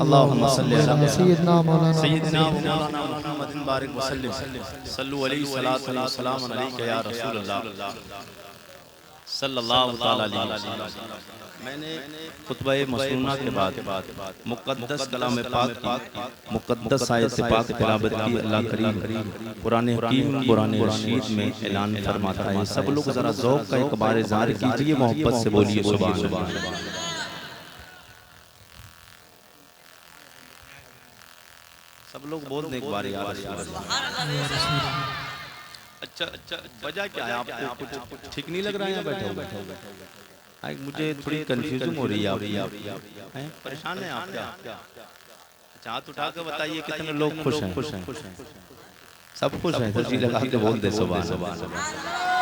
अल्लाहुम्मा सल्लि अला सय्यदना मौलाना मुहम्मदिन बारिक वसल्लिम सल्लु अलैहि सलातु व सलाम अलैका या रसूल अल्लाह सल्लल्लाहु तआला अलैहि वसल्लम। मैंने खुतबा मसनूना के बाद मुक़द्दस कलाम पाक की मुक़द्दस आयत पाक तिलावत की। अल्लाह करीम कुरान हकीम कुरान रशीद में ऐलान फरमाता है। सब लोग जरा ज़ौक़ का एक बार ज़ाहिर कीजिए, मोहब्बत से बोलिए सुभान अल्लाह। सब लोग बोल दें एक बार या रसूल अल्लाह। अच्छा अच्छा, वजह क्या है? आपको कुछ ठीक नहीं लग रहा है? यहाँ बैठे हो मुझे थोड़ी कंफ्यूजन हो रही है। आप परेशान हैं? आप क्या? अच्छा, हाथ उठा के बताइए कितने लोग खुश हैं? सब खुश हैं? तो जी लगा के बोल दे सुभान अल्लाह।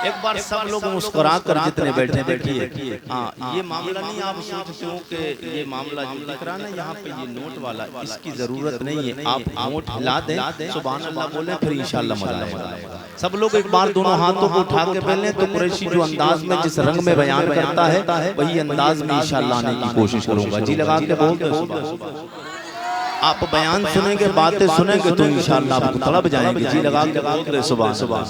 एक बार सब लोग मुस्कुरा कर जितने बैठे देखिए। हाँ, ये मामला नहीं आप सोचते हो कि ये मामला जो दिख रहा है ना यहाँ पे, ये नोट वाला, इसकी जरूरत नहीं है। आप नोट हिला दें, सुभान अल्लाह बोले, फिर इंशाल्लाह मजा आएगा। सब लोग एक बार दोनों हाथों को उठा के पहले तो कुरैशी जो अंदाज में जिस रंग में बयान करता है वही अंदाज में इंशाल्लाह आने की कोशिश करूंगा। जी लगा के बोल दो सुभान। आप बयान सुनेंगे, बातें सुनेंगे तो इंशाल्लाह आपको तड़प जाएंगे। जी लगा के बोल रहे सुभान सुभान।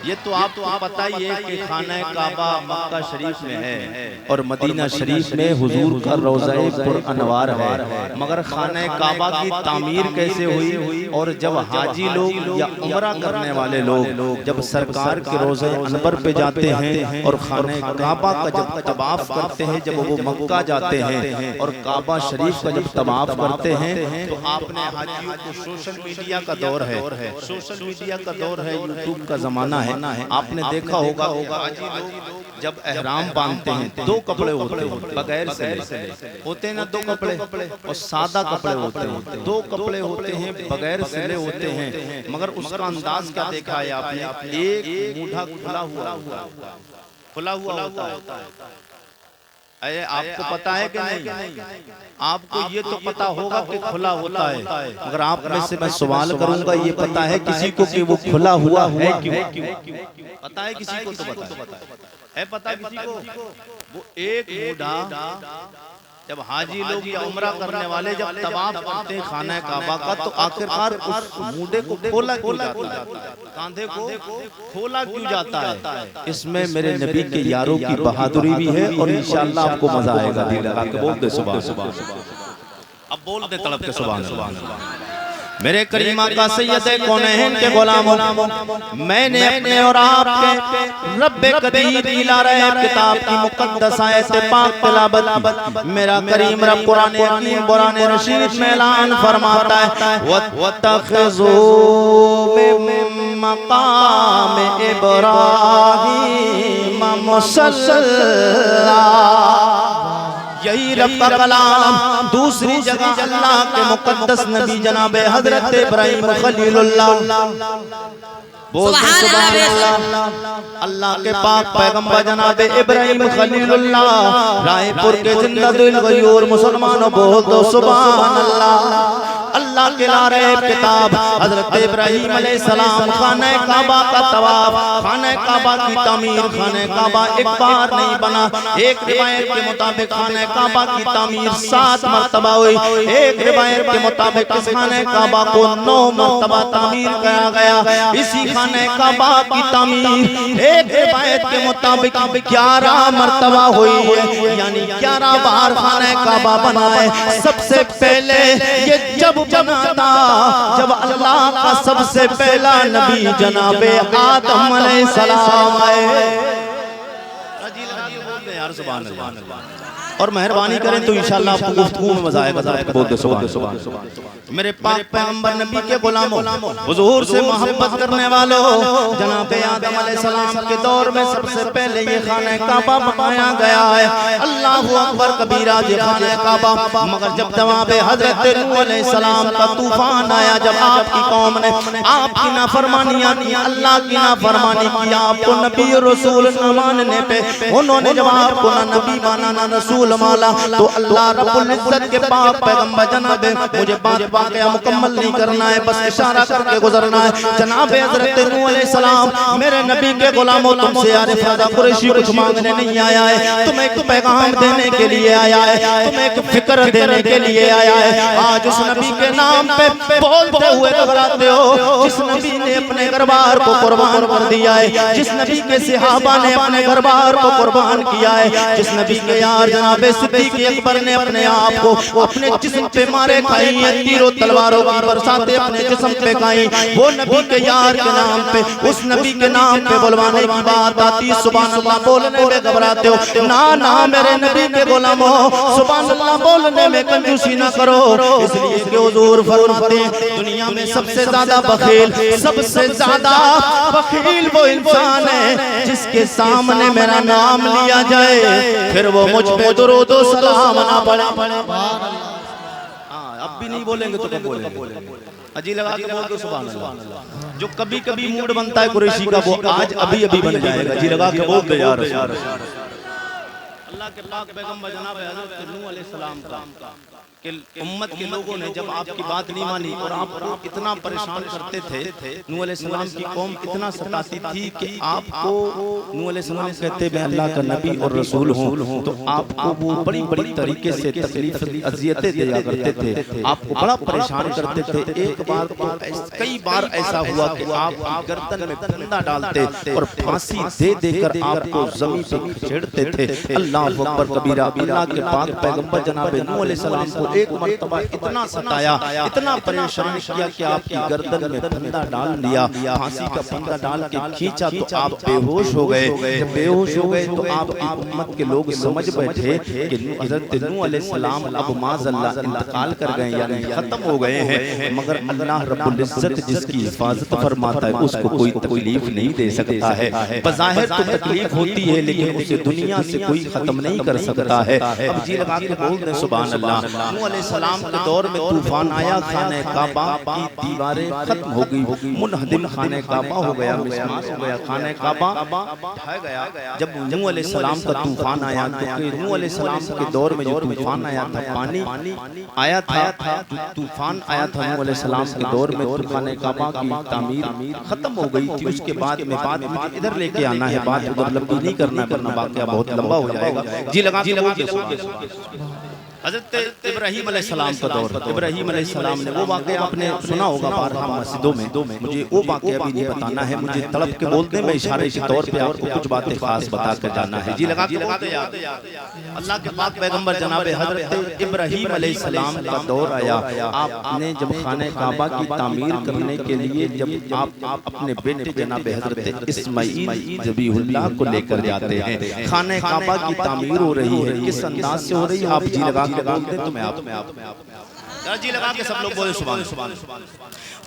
ये तो आपको पता ही है कि खाना काबा मक्का शरीफ में है और मदीना शरीफ में हुजूर का रोज़ा पुर अनवार है। मगर खाना काबा की तामीर कैसे हुई? और जब हाजी लोग या उम्रा करने वाले लोग जब सरकार के रोज़े अनवर पे जाते हैं और खाना काबा का जब तवाफ करते हैं, जब वो मक्का जाते हैं और काबा शरीफ का जब तवाफ करते हैं, तो आपने हाजियों को, सोशल मीडिया का दौर है, सोशल मीडिया का दौर है, यूट्यूब का जमाना है, आपने देखा होगा हाजी लोग जब एहराम बांधते हैं दो कपड़े होते हैं बगैर सिले होते हैं ना, दो कपड़े और सादा कपड़े होते हैं। दो कपड़े होते हैं बगैर सिले होते हैं, मगर उसका अंदाज क्या देखा है आपने? एक मूढ़ा खुला हुआ होता है। अरे आपको पता है कि नहीं? आपको ये तो पता होगा कि खुला होता है, मगर आप में से मैं सवाल करूंगा, ये पता है किसी को कि वो खुला हुआ है क्यों? पता है किसी को? तो बता है पता किसी को? वो एक मूढ़ा जब हाजी लोग या उम्रा करने वाले जब तवाफ करते हैं खाना काबा का, तो आखिरकार उस मूढ़े को खोला क्यों जाता है? कांधे को खोला क्यों जाता है? इसमें मेरे नबी के यारों की बहादुरी भी है और इंशाअल्लाह आपको मजा आएगा। दिल लगा के बोल दे सुभान सुभान। अब बोल दे तड़प के सुभान सुभान। मेरे करीम आका सैयद कौनैन के गुलामों, मैंने अपने और आपके रब्बे कदीर दिला रहे किताब की मुकद्दस आयत पाक तिलावत। मेरा करीम रब कुरान हकीम कुरान रशीद में ऐलान फरमाता है, वत्तखिज़ू मिन मक़ाम इब्राहीम मुसल्ला। यही रब का कलाम दूसरी जगह अल्लाह के मुकद्दस नबी जनाब हजरत इब्राहीम खलीलुल्लाह बोल सुभान अल्लाह। अल्लाह के पाक पैगंबर जनाब इब्राहीम खलीलुल्लाह रायपुर के जिंदा दिल गयूर मुसलमानों बोल दो सुभान अल्लाह। अल्लाह के लारे किताब हजरत इब्राहीम अलैहिस्सलाम खाने काबा का तवाफ, खाने काबा की तामीर, खाने काबा एक बार नहीं बना। एक रिवायत के मुताबिक खाने काबा की तामीर 7 मरतबा हुई। एक रिवायत के मुताबिक खाने काबा को 9 मरतबा तामीर किया गया। इसी खाने काबा की तामीर एक रिवायत के मुताबिक 11 मरतबा हुई है, यानी 11 बार खाने काबा बना है। सबसे पहले ये जब बना था जब अल्लाह का सबसे पहला नबी जनाबे आदम अलैहिस्सलाम आए। यार सुभान अल्लाह। और मेहरबानी करें तो इंशाअल्लाह आपको गुफ्तगू में मजा आएगा। बोल दो सुभान सुभान। मेरे पाक पैगंबर नबी के गुलामों, हुजूर से मोहब्बत करने वालों, जनाबे आदम अलैहिस्सलाम के दौर में सबसे पहले ये खाना काबा बनाया गया है। अल्लाहु अकबर कबीरा ये खाना काबा। मगर जब जनाबे हजरत नूह अलैहिस्सलाम का तूफान आया, जब आपकी कौम ने आपकी नाफरमानियां की, अल्लाह की नाफरमानी की, आपको नबी और रसूल न मानने पे, उन्होंने जब आपको ना नबी माना ना रसूल रसूल मौला। तो अल्लाह रब्बुल इज्जत के पाक पैगंबर जनाबे मुझे बात वाकया मुकम्मल नहीं करना है, बस इशारा करके गुजरना है। जनाबे हजरत नूह अलैहि सलाम, मेरे नबी के गुलामों, तुमसे आरिफ रज़ा कुरैशी कुछ मांगने नहीं आया है, तुम्हें एक पैगाम देने के लिए आया है, तुम्हें एक फिक्र देने के लिए आया है। आज उस नबी के नाम पे बोलते हुए घबराते हो, जिस नबी ने अपने घरबार को कुर्बान कर दिया है, जिस नबी के सहाबा ने अपने घरबार को कुर्बान किया है, जिस नबी के यार जनाबे सिद्दीक़ अकबर ने अपने आप को अपने जिस्म पे मारे खाई है, तीरों तलवारों की बरसातें अपने जिस्म पे खाई, वो नबी के यार के नाम पे, उस नबी के नाम पे बुलवाने की बात आती, सुभान अल्लाह बोलने में घबराते हो। ना ना मेरे नबी के गुलामों, सुभान अल्लाह बोलने में कंजूसी ना करो, इसलिए कि हुजूर फरमाते हैं दुनिया में सबसे ज्यादा बखील, सबसे ज्यादा बखील वो इंसान है जिसके सामने मेरा नाम लिया जाए, फिर वो मुझ पे दुरूद व सलाम ना पड़े। अब भी नहीं बोलेंगे तो कब बोलेंगे? अजी लगा के बोल दो सुभान अल्लाह। जो कभी कभी मूड बनता है कुरैशी का, वो आज अभी अभी बन जाएगा। जी लगा के बोल दो यार। अल्लाह के पाक पैगंबर जनाब हज़रत नूह अलैहि सलाम का कि उम्मत के लोगों ने जब आपकी बात नहीं मानी और आपको इतना परेशान करते थे, नूह अलैहि सलाम की कौम इतना सताती थी कि आपको नूह अलैहि सलाम कहते मैं अल्लाह का नबी और रसूल हूँ, तो आपको वो बड़ी बड़ी तरीके से तकलीफ अज़ियतें दिया करते थे, आपको बड़ा परेशान करते थे। एक बार तो कई बार ऐसा हुआ कि आप गर्दन में फंदा डालते और फांसी दे देकर आपको जमीन पर छेड़ते थे। अल्लाह अकबर कबीरा। अल्लाह के पाक पैगंबर जनाब नूह अलैहि सलाम को एक मर्तबा इतना सताया, इतना परेशान किया कि आपकी गर्दन में फंदा डाल दिया, फांसी का फंदा डाल के खींचा तो आप बेहोश हो गए। जब बेहोश हो गए तो आपकी उम्मत के लोग समझ बैठे कि हज़रत नूह अलैहि सलाम अब माज़अल्लाह इंतकाल कर गए, यानी खत्म हो गए हैं। मगर अल्लाह रब्बुल इज्जत जिसकी हिफाजत फरमाता है उसको कोई तकलीफ नहीं दे सकता है। बज़ाहिर तो तकलीफ होती है लेकिन उसे दुनिया से कोई खत्म नहीं कर सकता है। अब जी लगा के बोल रहे सुभान अल्लाह। नूह अलैहि सलाम के दौर में तूफान आया, खाने काबा की दीवारें खत्म हो गई, मुनहदिम खाने काबा हो गया, मिसमार हो गया, खाने काबा ढह गया। जब नूह अलैहि सलाम का तूफान आया तो नूह अलैहि सलाम के दौर में जो तूफान आया था, पानी आया था, तूफान आया था नूह अलैहि सलाम के दौर में, तो खाने काबा की तामीर खत्म हो गई थी। उसके बाद में बात इधर लेके आना है, बात उधर लंबी नहीं करना वरना वाकया बहुत लंबा हो जाएगा। जी लगा हज़रत इब्राहीम अलैहिस्सलाम का दौर, इब्राहीम अलैहिस्सलाम ने वो वाक़या आपने सुना होगा बारहा मस्जिदों में, मुझे वो वाक़या भी नहीं बताना है, मुझे तड़प के बोलते में इशारे के तौर पे आपको कुछ बातें खास बता कर जाना है। जी लगा के याद अल्लाह के पाक पैगंबर जनाब हज़रत इब्राहीम अलैहिस्सलाम का दौर आया। आपने जब खाने काबा की तामीर करने के लिए जब आप अपने बेटे जनाब हज़रत इस्माईल ज़बीहुल्लाह को लेकर जाते हैं, खाने काबा की तामीर हो रही है, किस अंदाज से हो रही है? आप जी लगा बोलते तो मैं आप जी लगा के सब लोग बोले सुभान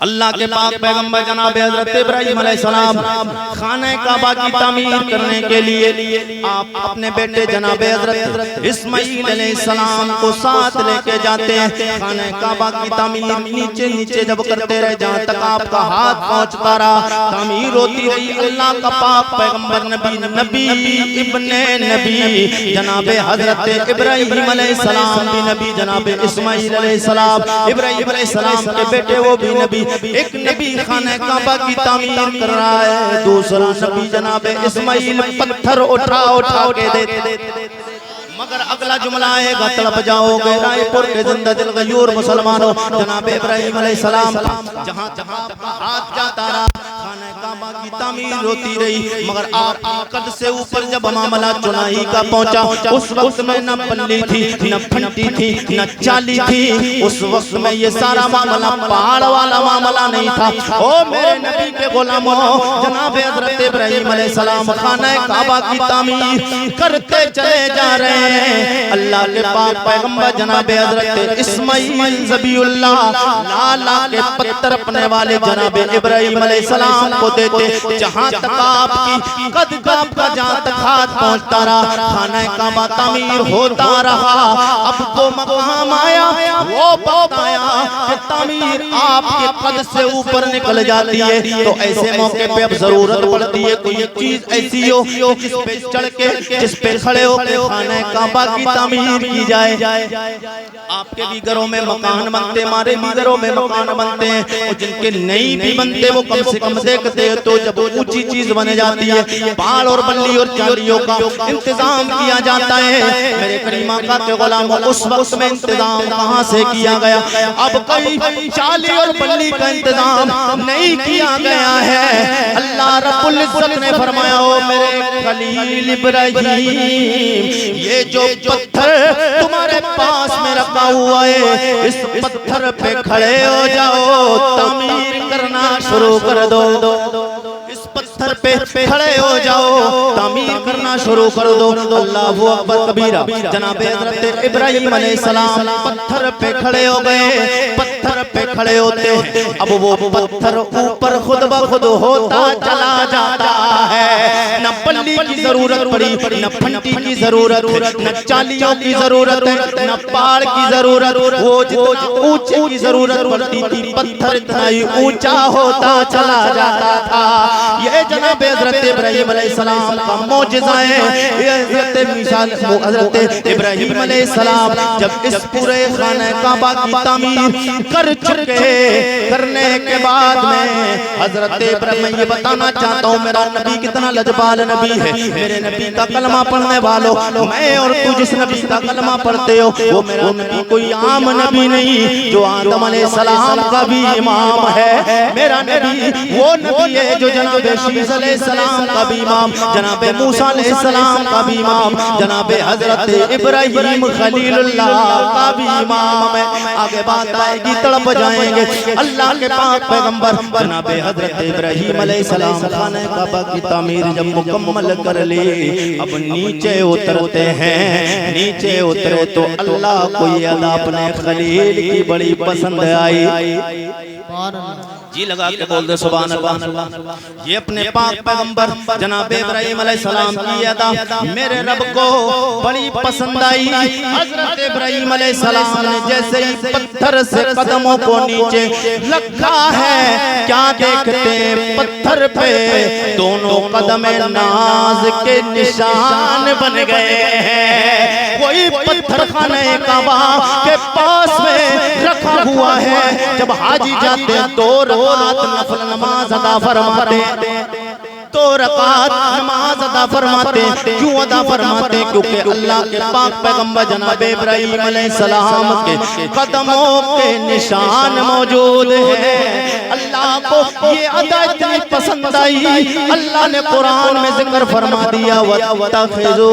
अल्लाह। अल्लाह के पाक पैगंबर जनाब हज़रत इब्राहीम अलैहिस्सलाम खाने काबा की तामीर करने के लिए आप अपने बेटे जनाब हज़रत इस्माईल अलैहिस्सलाम को साथ लेके जाते हैं। खाने काबा की तामीर नीचे नीचे जब करते रहे, जहाँ तक आपका हाथ पहुँचता रहा, तामीर होती रही। अल्लाह का पाक पैगंबर नबी इब्ने नबी जनाब हज़रत इब्राहीम अलैहिस्सलाम भी नबी, जनाब इस्माईल अलैहिस्सलाम इब्राहीम अलैहिस्सलाम के बेटे वो भी नबी। एक नबी खाने काबा की तामीर कर रहा है, दूसरा नबी जनाब इस्माईल पत्थर उठा के देते। मगर अगला जुमला आएगा तड़प जाओगे। रायपुर के जिंदा दिल गयूर मुसलमानों, जनाब इब्राहीम अलैहिस्सलाम जहाँ हाथ जाता रहा, खाने काबा की तामीर होती रही, मगर आप कद से ऊपर जब मामला चुनाई का पहुंचा, उस वक्त में न पल्ली थी, न फंटी थी, न चाली थी। उस वक्त में ये सारा मामला पहाड़ वाला मामला नहीं था। ओ मेरे नबी के गुलामों, जनाब हज़रत इब्राहीम अलैहिस्सलाम खाने काबा की तामीर करते चले जा रहे हैं। अल्लाह के पाक पैगंबर जनाब हज़रत इस्माईल ज़बीहुल्लाह लाला के पत्थर अपने वाले जनाब इब्राहीम अलैहिस्सलाम को देते। जहाँ तक आपकी कद का जहाँ तक हाथ पहुँचता रहा, खाना काबा तामीर होता रहा। अब तो मकाम आया वो पाया कि तामीर आपके कद से ऊपर निकल जाती है, तो ऐसे मौके पे अब जरूरत पड़ती है कोई चीज ऐसी हो जिस पे चढ़ के, जिस पे खड़े होकर खाने काबा की तामीर की जाए। आपके भी घरों में मकान बनते, हमारे भी घरों में मकान बनते हैं, और जिनके नहीं भी बनते वो कम से कम देखते हैं, तो जब ऊंची चीज बन जाती है पहाड़ और बल्ली और चालियों का इंतजाम किया जाता है। मेरे करीम आका के गुलाम, उस वक्त में इंतजाम कहाँ से किया गया? अब कई चाली और बल्ली का इंतजाम नहीं किया गया है। अल्लाह रब्बुल इज्जत ने फरमाया, ओ मेरे खलील इब्राहीम, ये जो पत्थर तुम्हारे पास में रखा हुआ है, इस पत्थर पे खड़े हो जाओ, तामीर करना शुरू कर दो। इस पत्थर पे खड़े हो जाओ, तामीर करना शुरू कर दो। अल्लाहु अकबर कबीरा। जनाब हज़रत इब्राहीम अलैहिस्सलाम पत्थर पे खड़े हो गए। पत्थर पे खड़े होते हैं, अब वो पत्थर ऊपर खुद ब खुद होता चला जाता है। न पल्ली की जरूरत पड़ी, न फंटी की जरूरत, न चालियों की जरूरत, न पहाड़ की जरूरत। वो जितना ऊंचे की जरूरत पड़ती थी, पत्थर इतना ही ऊंचा होता चला जाता था। ये जनाब हज़रत इब्राहीम अलैहिस्सलाम का मौजिज़ा है। ये हज़रत इब्राहीम अलैहिस्सलाम जब इस पूरे खाने काबा की तामीर कर चुके, करने के बाद में हज़रत इब्राहीम, मैं ये बताना चाहता हूँ मेरा नबी कितना लजपाल नबी है। मेरे नबी का कलमा पढ़ने वालों, मैं और तू जिस नबी का कलमा पढ़ते हो, वो मेरा नबी कोई आम नबी नहीं, जो आदम अलैहिस्सलाम का भी इमाम है। मेरा नबी वो नबी है जो जनाब शीस अलैहिस्सलाम का भी इमाम, जनाब मूसा अलैहिस्सलाम का भी इमाम, जनाब हज़रत इब्राहीम खलीलुल्लाह का भी इमाम है। आगे बात आएगी, तड़प जाएंगे। अल्लाह के पाक पैगंबर जनाब हज़रत इब्राहीम अलैहिस्सलाम खाने काबा की तामीर जब मुकम्मल कर ली, अब नीचे उतरते हैं। नीचे उतरे तो अल्लाह को ये अदा अपने खलील की बड़ी पसंद आई। जी लगा के बोल दे सुभान अल्लाह। ये अपने पाक पैगंबर जनाब इब्राहीम अलैहिस्सलाम की अदा मेरे रब को बड़ी पसंद आई। हज़रत इब्राहीम अलैहिस्सलाम ने जैसे ही पत्थर से कदमों को नीचे रखा है, क्या देखते पत्थर पे दोनों कदमे नाज के निशान बन गए हैं। कोई पत्थर खाने काबा के पास में रखा हुआ है। जब हाजी जाते हैं तो रकात नफल नमाज अदा फरमाते, तो रकात नमाज अदा फरमाते। क्यों अदा फरमाते? क्योंकि अल्लाह के पाक पैगंबर जनाब इब्राहीम अलैहिस्सलाम के कदमों के निशान मौजूद हैं। अल्लाह को ये अदा इतनी पसंद आई, अल्लाह ने कुरान में जिक्र फरमा दिया, वत्तखिज़ू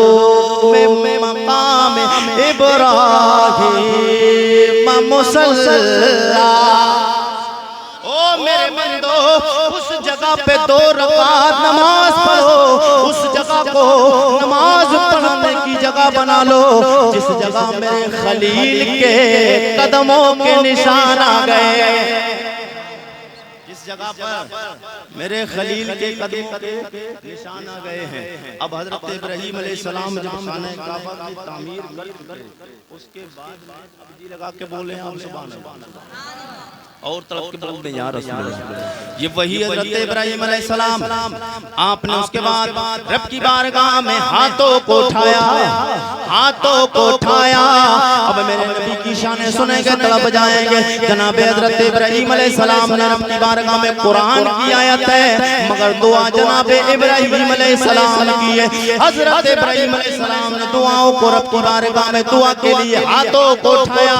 मिन मक़ाम इब्राहीम मुसल्ला। ओ मेरे बंदो, उस जगह पे 2 रकात नमाज पढ़ो, उस जगह को नमाज पढ़ने की जगह बना लो जिस जगह मेरे खलील के कदमों के निशान आ गए। जिस जगह पर मेरे खलील के कदमों के निशान आ गए हैं। अब हज़रत इब्राहीम अलैहिस्सलाम जब खाने काबा की तामीर कर उसके बाद अब जी लगा के बोले हैं सुभान अल्लाह। और तरफ के बोलते हैं या रसूल अल्लाह। ये वही हज़रत इब्राहीम अलैहिस्सलाम, आपने उसके बाद रब की बारगाह में हाथों को उठाया, हाथों को उठाया। अब मेरे नबी की शान सुनेंगे, तड़प जाएंगे। जनाब हज़रत इब्राहीम अलैहिस्सलाम ने रब की बारगाह में कुरान की आयत है, मगर दुआ जनाब इब्राहीम अलैहिस्सलाम की है। हज़रत इब्राहीम अलैहिस्सलाम ने दुआओं को रब की बारगाह में दुआ के लिए हाथों को उठाया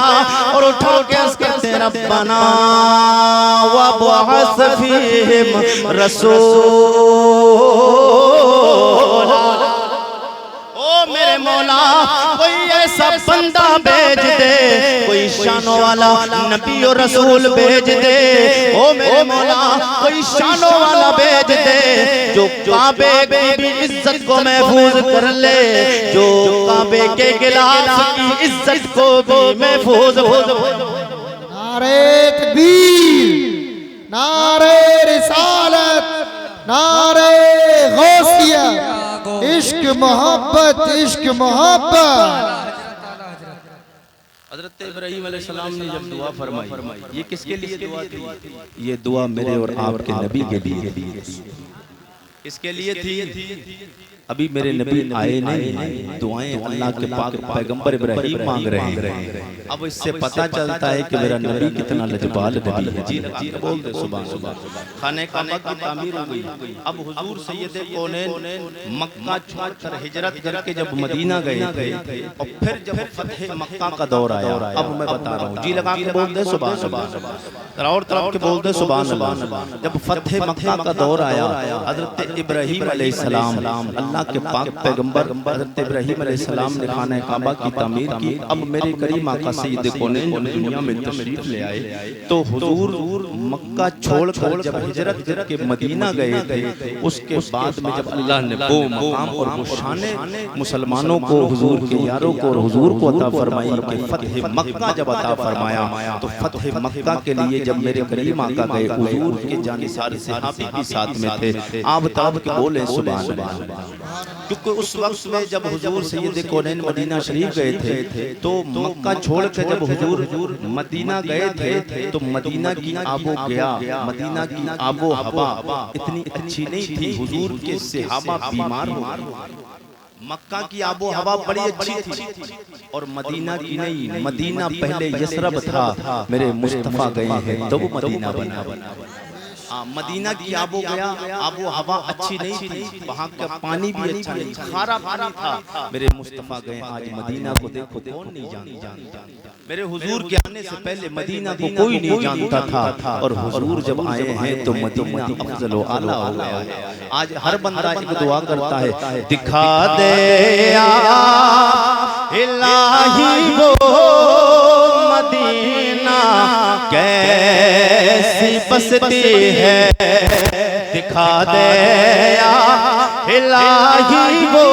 और उठा के अर्ज़ करते रब्बना वबअस फीहिम रसूला। ओ मेरे मौला, कोई ऐसा बंदा भेज दे, कोई शानों वाला नबी और रसूल भेज दे। ओ मेरे मौला, कोई शानों वाला भेज दे जो काबे की भी इज्जत को महफूज कर ले, जो काबे के गिलाफ की इज्जत को भी महफूज हो। नारे तकबीर, नारे रिसालत, नारे गौसिया, इश्क मोहब्बत, इश्क मोहब्बत। हज़रत हज़रत इब्राहीम अलैहिस्सलाम ने जब दुआ फरमाई, ये किसके लिए दुआ थी? ये दुआ मेरे और आपके नबी के लिए। किसके लिए थी? अभी मेरे नबी आए नहीं, दुआएं अल्लाह के पाक पैगंबर इब्राहीम मांग रहे हैं। अब इससे पता चलता है कि मेरा नबी कितना लजपाल नबी है। जी लगा के बोल दे सुभान अल्लाह। खाने काबा की तामीर हो गई। अब हुजूर सैयद कौनैन मक्का छोड़कर हिजरत करके जब मदीना गए थे और फिर जब फतह मक्का का दौर आया, अब मैं बता रहा हूँ, जी लगा के बोल दे सुभान अल्लाह। और तरफ के बोल दे सुभान अल्लाह। जब फतह मक्का का दौर आया, हज़रत इब्राहीम अलैहिस्सलाम अल्लाह के पाक पैगंबर हज़रत इब्राहीम अलैहिस्सलाम ने खाने काबा की तामीर की। अब मेरे करीम आका सैयद कौनैन जब दुनिया में तशरीफ ले आए तो हुजूर मक्का छोड़कर जब हिजरत करके मदीना गए थे, उसके बाद में जब अल्लाह ने वो मकाम और वो शाने मुसलमानों को, हुजूर के यारों को और हुजूर को अता फरमाई कि फतह मक्का जब अता फरमाया तो फतह मक्का के लिए जब मेरे करीम आका गए, हुजूर के जानिसार सहाबी भी साथ में थे। आप ताब के बोले सुभान अल्लाह। क्योंकि उस वक्त में जब हुजूर सैयद कौनैन मदीना शरीफ गए थे तो मक्का छोड़ के जब हुजूर मदीना गए थे तो मदीना की आबो गया, मदीना की आबो हवा इतनी अच्छी नहीं थी। हुजूर के सहाबा बीमार हो गए। मक्का की आबो हवा बड़ी अच्छी थी और मदीना की नहीं। मदीना पहले यसरब था, मेरे मुस्तफा गए हैं तो वो मदीना बना। मदीना की आबो गया, आबो हवा अच्छी नहीं थी, वहाँ का पानी भी अच्छा नहीं, खारा पानी था। मेरे मुस्तफा गए, आज मदीना को देखो, कौन नहीं जानता। मेरे हुजूर के आने से पहले मदीना को कोई नहीं जानता था और हुजूर जब आए हैं तो मदीना अफजल व आला हो गया है। आज हर बंदा एक दुआ करता है, दिखा दे या इलाही वो मदीना कैसी बसती है, दिखा दे या इलाही वो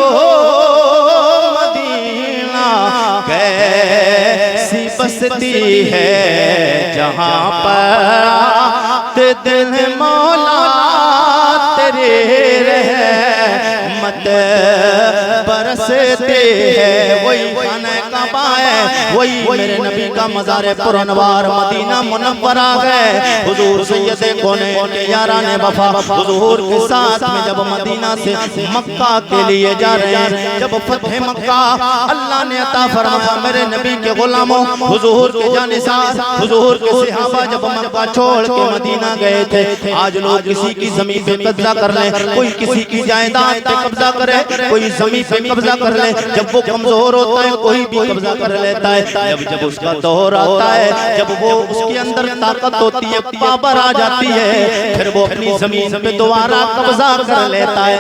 मदीना कैसी बसती है, जहाँ पर दिल मौला तेरे रहमत बरसते हैं। वही खाना काबा है, वही मेरे नबी का मज़ार पुरनवार मदीना मुनव्वरा है। हुजूर सैयद कौनैन के याराने वफा हुजूर के साथ में जब मदीना से मक्का के लिए जा रहे हैं, जब फतह मक्का अल्लाह ने अता फरमाया, मेरे नबी के गुलामों, हुजूर के जानिसार, हुजूर के सहाबा जब मक्का छोड़ के मदीना गए थे। आज लोग किसी की जमीन पे कब्जा कर ले, कोई किसी की जायदाद पे कब्जा करे, कोई जमीन पे कब्जा कर ले। जब वो कमजोर होता है कोई भी कब्जा कर लेता है। जब उसका दौर आता है, जब वो उसके अंदर ताकत होती है, पावर आ जाती है, फिर वो अपनी जमीन पे दोबारा कब्जा कर लेता है,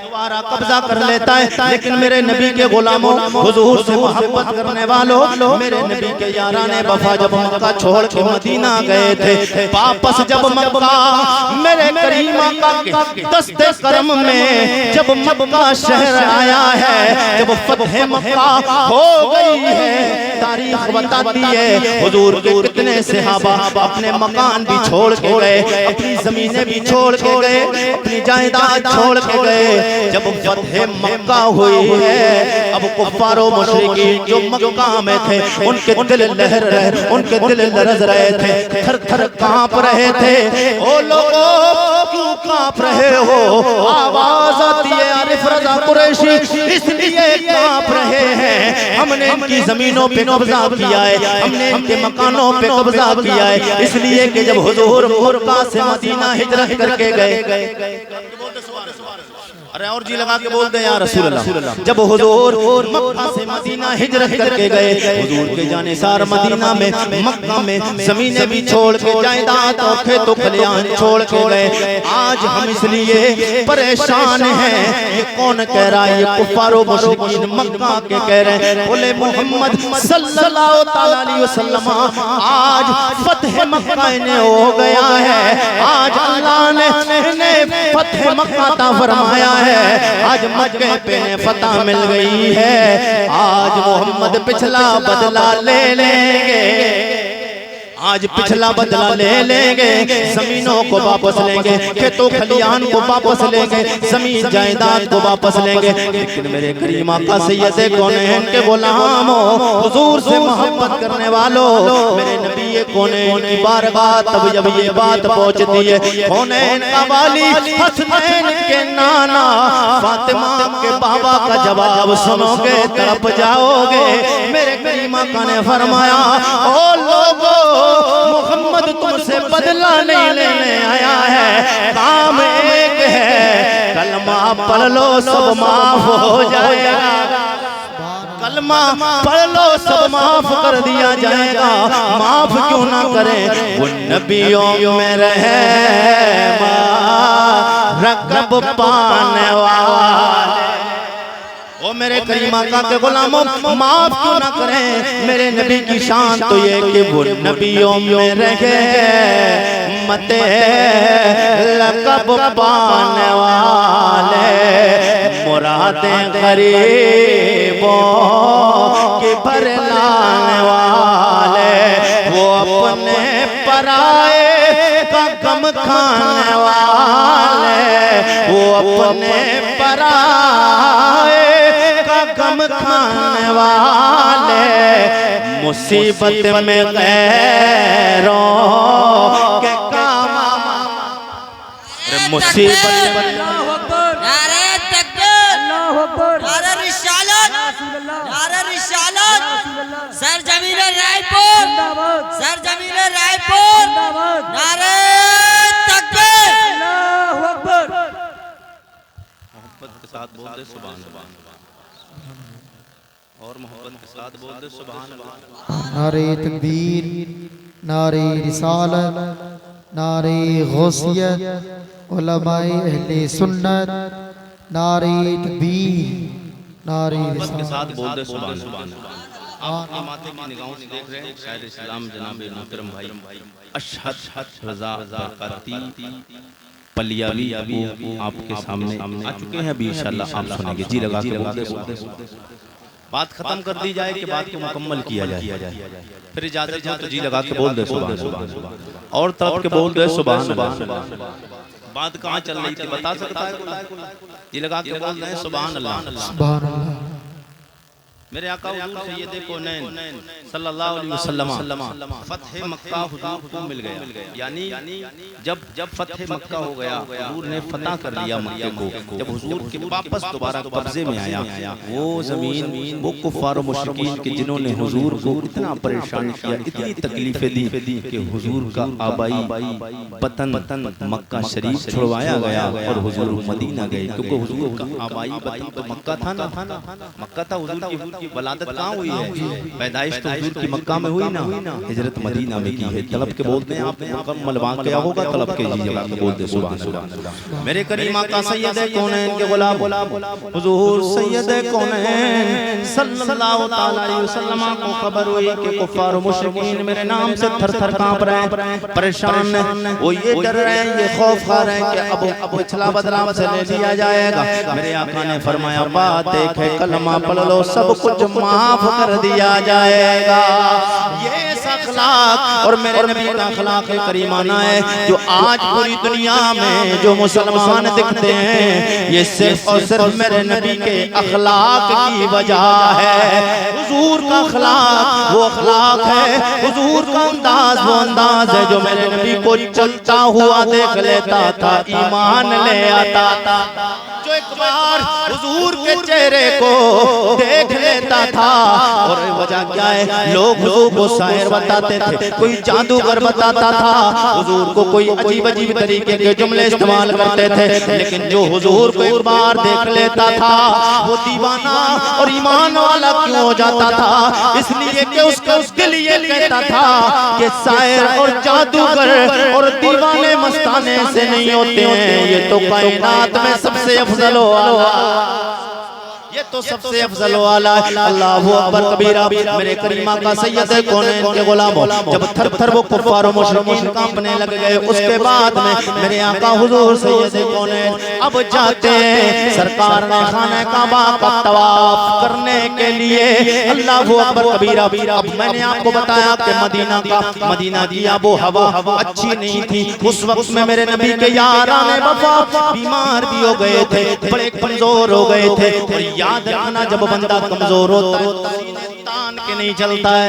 दोबारा कब्जा कर लेता है। लेकिन मेरे नबी के गुलामों, हुजूर से मोहब्बत करने वालों, मेरे नबी के याराने वफा जब मक्का छोड़ के मदीना गए थे, वापस जब मक्का मेरे करीम आका के दस्ते करम में जब मक्का शहर आया है, जब फतह मक्का हो गई है, तारीख बताती है हुजूर के कितने सहाबा अपने मकान भी छोड़ के गए, अपनी जमीनें भी छोड़ के गए, अपनी जायदाद छोड़ के गए। जब फतह मक्का हुई है, अब कुफ्फारो मुशरिकीन जो मक्का में थे उनके दिल लहर रहे, उनके दिल लरज रहे थे, थर थर कांप रहे थे। ओ लोगों क्यों कांप रहे हो? आवाज आती है आरिफ रज़ा कुरैशी, इसलिए कांप रहे हैं, हमने इनकी जमीनों पे कब्जा किया है, हमने इनके मकानों पे कब्जा किया है। इसलिए कि जब हुजूर मक्का से मदीना हिजरत करके गए, अरे और जी लगा के बोलते हैं या रसूल अल्लाह, जब हुजूर मक्का से मदीना हिजरत करके गए, हुजूर के जानिसार मदीना में मक्का में जमीनें भी छोड़ के, जायदाद और खेतों खलियान छोड़ के गए। आज हम इसलिए परेशान हैं, ये कौन कह रहा है? ये कुफ्फारो मुशरिकीन मक्का के कह रहे हैं। बोले मोहम्मद सल्लल्लाहु अलैहि वसल्लम आज फतह मक्का ने हो गया है, आज अल्लाह ने फतह मक्का ता फरमाया है, आज मक्के पे ने फतह मिल गई है। आज मोहम्मद पिछला बदला ले लेंगे, आज पिछला बदला ले लेंगे, जमीनों को वापस लेंगे, खेतों खलियान को वापस लेंगे, जमीन जायदाद को वापस लेंगे। लेकिन मेरे करीम आका सैयदे कौनैन के गुलामों, हुजूर से मोहब्बत करने वालों, मेरे नबी कौनैन की बारगाह तब जब ये बात पहुंचती है, कौनैन का वाली हसनैन के नाना फातिमा के बाबा का जवाब सुनोगे तड़प जाओगे। मेरे करीम आका ने फरमाया, ओ लोगों, मोहम्मद तुमसे बदला नहीं लेने आया है, काम एक है, कलमा पढ़ लो सब माफ हो जाएगा। कलमा पढ़ लो सब माफ कर दिया जाएगा। माफ क्यों ना करें, वो नबियों में रहे रकब पाने वाले। ओ मेरे करीम आका के गुलामों, माफ क्यों ना करें, मेरे नबी की शान तो ये कि वो नबियों में रहे मते लकब पाने वाले, मुरादें गरीबों की भरलाने वाले, वो अपने पराए का गम खाने वाले, वो अपने पराए का गम खाने वाले, मुसीबत में गैरों के काम, मुसीबत में नारे तकबीर, नारे रिसालत, नारे रिसालत, सरजमीन रायपुर, सरजमीन रायपुर, नारे तकबीर। मोहब्बत के साथ बोल दे सुभान अल्लाह, और मोहब्बत के साथ बोल दे सुभान अल्लाह। नारे तकबीर, नारे रिसालत, नारे गौसियत, उलमाए अहले सुन्नत, नारे तकबीर, नारे मोहब्बत के रिसालत। साथ बोल दे सुभान अल्लाह। आप अपने माथे की निगाहों से देख रहे हैं शायद इस्लाम जनाब मोहतरम भाई अशहद रजा बरकती पलियावी आपके सामने आ चुके हैं। अभी इंशाअल्लाह आप सुनेंगे। जी लगा के बोल दे, बात खत्म कर दी जाए कि बात को मुकम्मल किया जाए, फिर इजाजत हो तो जी लगा के बोल दे सुभान, और तड़प के बोल दे सुभान। बात कहाँ चल रही थी बता सकता है? जी लगा के बोल रहे हैं सुभान अल्लाह। सुभान अल्लाह। मेरे आका हुजूर सैयदे कौनैन सल्लल्लाहु अलैहि वसल्लम फतह मक्का हुजूर को मिल गया, यानी जब फतह मक्का हो गया, हुजूर ने फतह कर लिया मक्के को। जब हुजूर के वापस दोबारा कब्जे में आया, वो जमीन, वो कुफार और मुशरिकीन के जिन्होंने हुजूर को इतना परेशान किया, इतनी तकलीफें दी कि हुजूर का आबाई वतन मक्का शरीफ छुड़वाया गया और हुजूर मदीना गए, क्योंकि हुजूर का आबाई वतन तो मक्का था ना, मक्का था। हुजूर की वलादत कहाँ हुई है? पैदाइश तो हुजूर की मक्का में हुई ना, हिजरत मदीना में की है। तलब के बोलते हैं आपने मुकम्मल वाक़ क्या होगा, तलब के जी जवाब के बोलते सुभान अल्लाह। मेरे करीम आका सैयदे कौनैन के गुलाम हुजूर सैयदे कौनैन सल्लल्लाहु तआला अलैहि वसल्लम को खबर हुई कि कुफार और मुशरिकीन मेरे नाम से थर-थर कांप रहे हैं, परेशान हैं, वो ये डर रहे हैं, ये खौफ खा रहे हैं कि अब पिछला बदला से ले लिया जाएगा। मेरे आका ने फरमाया, बात एक है, कलमा पढ़ लो सब कुछ माफ कर दिया जाएगा। ये अखलाक और मेरे नबी का अखलाक करीमाना है, जो आज पूरी दुनिया में जो मुसलमान दिखते हैं, ये सिर्फ और सिर्फ मेरे नबी के अखलाक की वजह है। हुजूर का अखलाक वो अखलाक है, हुजूर का अंदाज वो अंदाज है जो मेरे नबी को चलता हुआ देख लेता था, ईमान ले आता था। जो एक बार हुजूर के चेहरे को देख लेता था, और वजह क्या है, लोग हुजूर को शायर बताते थे, कोई जादूगर बताता था, हुजूर को कोई अजीब अजीब तरीके के जुमले इस्तेमाल करते थे, लेकिन जो हुजूर को एक बार देख लेता था, वो दीवाना और ईमान वाला क्यों हो जाता था? इसलिए कि उसके लिए कहता था कि शायर और जादूगर और दीवाने मस्ताने से नहीं होते हैं, ये तो कायनात में सबसे अफजल वाला, ये ये तो सबसे अफजल वाला है। अल्लाहु अकबर कबीरा। मेरे करीमा का सैयद कौनैन के गुलामों जब थर थर वो कुफ्फार और मुशरिकीन कांपने लग गए, उसके बाद में मेरे आका हुजूर सैयद कौनैन अब जाते हैं सरकार ने खाने काबा का तवाफ करने के लिए। अल्लाहु अकबर कबीरा। अब मैंने आपको बताया कि मदीना की आबो हवा अच्छी नहीं थी उस वक्त में। मेरे नबी के याराने वफा बीमार भी हो गए थे, बड़े कमजोर हो गए थे। और याद रखना जब बंदा कमजोर होता है सीने तान के नहीं चलता है,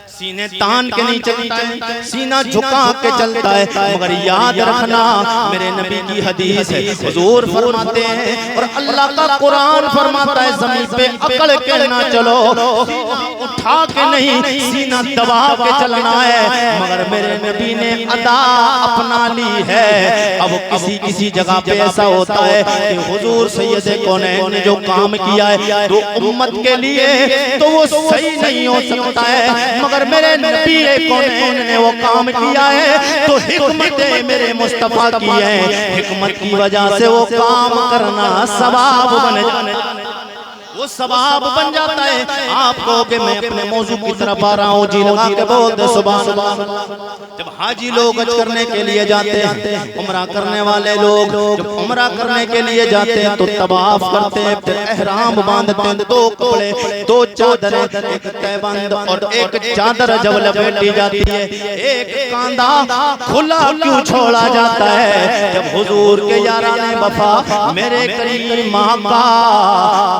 सीने तान के नहीं चलता है, सीना झुका के चलता है। मगर याद रखना मेरे नबी की हदीस है, हुजूर फरमाते हैं और अल्लाह का कुरान फरमाता है ज़मीन पे अकड़ के ना चलो, सीना उठा के नहीं सीना दबा के चलना है। मगर मेरे नबी ने अदा अपना ली है। अब किसी जगह पे ऐसा होता है कि हुजूर सैयद कौनैन ने जो काम किया है तो उम्मत के लिए तो वो सही नहीं हो सकता है, मगर मेरे नबी कौनैन ने वो काम किया है तो हिकमत मेरे मुस्तफा की है। हिकमत की वजह से वो काम करना सवाब बन जाता है, वो सवाब बन जाता है। आप कहोगे मैं अपने मौजू की तरफ आ रहा हूँ, जी लगा के बोल दे सुभान अल्लाह। जब हाजी लोग हज करने के लिए जाते हैं, उम्रा करने वाले लोग जब उम्रा करने के लिए जाते हैं तो तवाफ करते हैं, फिर एहराम बांधते हैं, दो कपड़े दो चादर, एक तहबंद और एक चादर जब लपेटी जाती है, एक कांधा खुला क्यों छोड़ा जाता है? जब हुजूर के याराने वफा मेरे करीम आका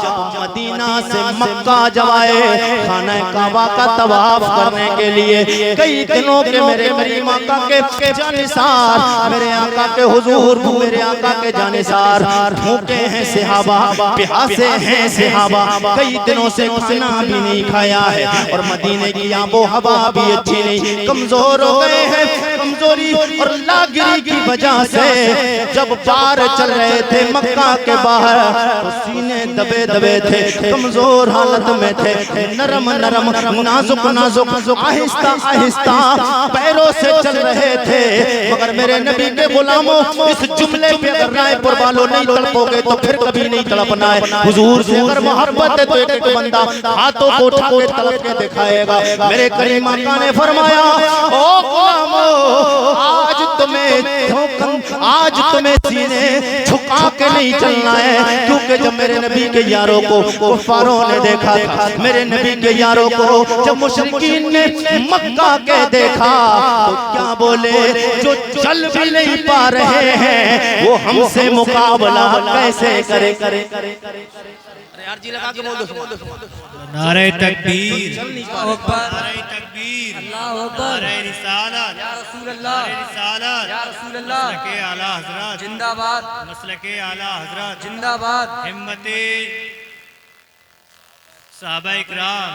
जब मदीना से मक्का जब आए खाना काबा का तवाफ करने के लिए, कई दिनों के मेरे करीम आका के जानिसार, मेरे आका के हुजूर मेरे आका के जानिसार भूखे हैं सहाबा, प्यासे हैं सहाबा, कई दिनों से खाना भी नहीं खाया है और मदीने की आबो हवा भी अच्छी नहीं, कमजोर हो गए हैं। कमजोरी और लागिरी की वजह से जब पार चल रहे थे मक्का के बाहर तो सीने दबे दबे थे, कमजोर हालत में थे, नरम नरम नाजुक नाजुक आहिस्ता आहिस्ता पैरों से चल रहे थे। मगर मेरे नबी के गुलामों इस जुमले पे अगर रायपुर वालों नहीं तड़पोगे तो फिर कभी नहीं तड़पना है। हुजूर से अगर मोहब्बत है तो एक बंदा हाथों को उठा के तड़प के दिखाएगा। मेरे करीम आका ने फरमाया ओ गुलामों आज तुम्हें सीने झुका के नहीं चलना है, क्योंकि जब मेरे नबी के यारों को कुफारों ने देखा था, मेरे नबी के यारों को जब मुशरिकीन ने मक्का के देखा तो क्या बोले, जो चल भी नहीं पा रहे हैं वो हमसे मुकाबला कैसे करे। यार जी लगा के बोल दो नारे तकबीर, नारे तकबीर, अल्लाह अकबर, नारे रिसालत, या रसूल अल्लाह, रिसालत, या रसूल अल्लाह, मसलके आला हजरत जिंदाबाद, मसलके आला हजरत जिंदाबाद, हिम्मते साहबा इकराम,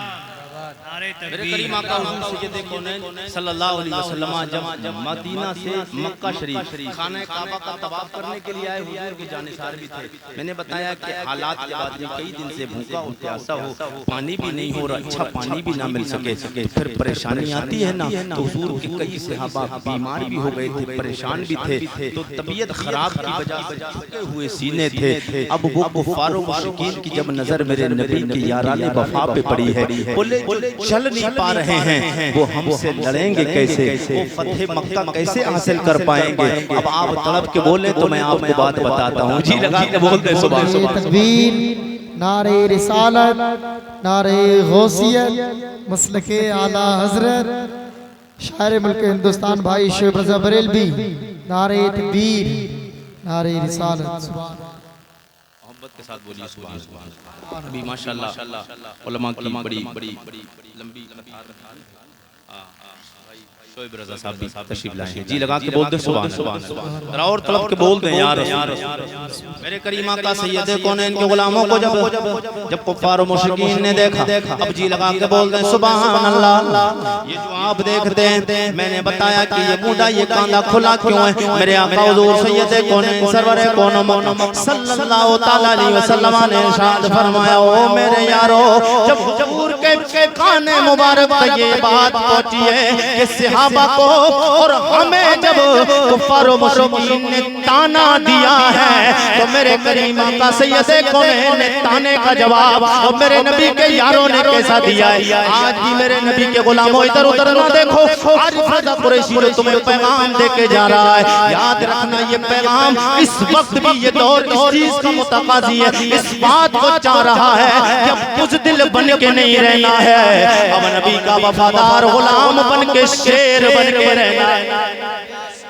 नारे मेरे तकबीर। करीम आका हुजूर सैयद कौनैन सल्लल्लाहु अलैहि वसल्लम जब मदीना से मक्का शरीफ खाना काबा का तवाफ करने के लिए आए, हुजूर के जानिसार भी थे। मैंने बताया कि हालात के बाद में कई दिन से भूखा हो प्यासा हो, पानी भी नहीं हो, अच्छा पानी भी ना मिल सके, फिर परेशानी आती है ना। तो हुजूर के कई सहाबा बीमार भी हो गए थे, परेशान भी थे, तो तबीयत खराब की वजह से झुके हुए सीने थे। अब वो कुफार और मुशरिकीन की जब नजर मेरे नबी के याराने वफा पे पड़ी है, बोले चल नहीं पा रहे हैं वो हमसे लड़ेंगे कैसे, वो फतेह मक्का कैसे हासिल कर पाएंगे। अब आप तड़प के बोले तो मैं आपको बात बताता हूँ, जी लगा के बोलते सुबह सुबह तकबीर, नारे रिसालत, नारे गौसियत, मसलके आला हजरत, शायर मुल्क हिंदुस्तान भाई शेख रज़ा बरेलवी, नारे तकबीर, नारे रिसालत। मोहब्बत के साथ बोलिए सुभान अल्लाह। अभी माशाल्लाह उलमा की बड़ी लंबी शोएब रज़ा साहब भी तशरीफ लाए हैं, जी लगा के बोल दे सुभान अल्लाह। और तलब के बोल दे यार। मेरे करीम आका सैयद कौनैन के गुलामों को जब कुफ्फार और मुशरिकीन ने देखा, अब जी लगा के बोल दे सुभान अल्लाह। ये जो आप देखते हैं मैंने बताया कि ये मुंडा ये कांधा खुला क्यों है। मेरे आका हुजूर सैयद कौनैन सरवर कौनो सल्लल्लाहु तआला अलैहि वसल्लम ने इरशाद फरमाया, ओ मेरे यारो, जब हुजूर के काने मुबारक तक ये बात पहुंची है कि सहाबा को और हमें जब कुफार व मुशरिकीन ने ताना दिया है तो मेरे करीम आका सैयदे कौनैन ने ताने का जवाब और मेरे नबी के यारों ने कैसा दिया है। आज भी मेरे नबी के गुलामों इधर उधर ना देखो, आज फायदा कुरैशी जो तुम्हें पैगाम देके जा रहा है, याद रखना ये पैगाम इस वक्त भी ये दौर इस चीज का मुतकाजी है, इस बात को चाह रहा है कि अब बुज़दिल बन के नहीं रहना है, अब नबी का वफादार गुलाम बन के शेर बन के रहना है।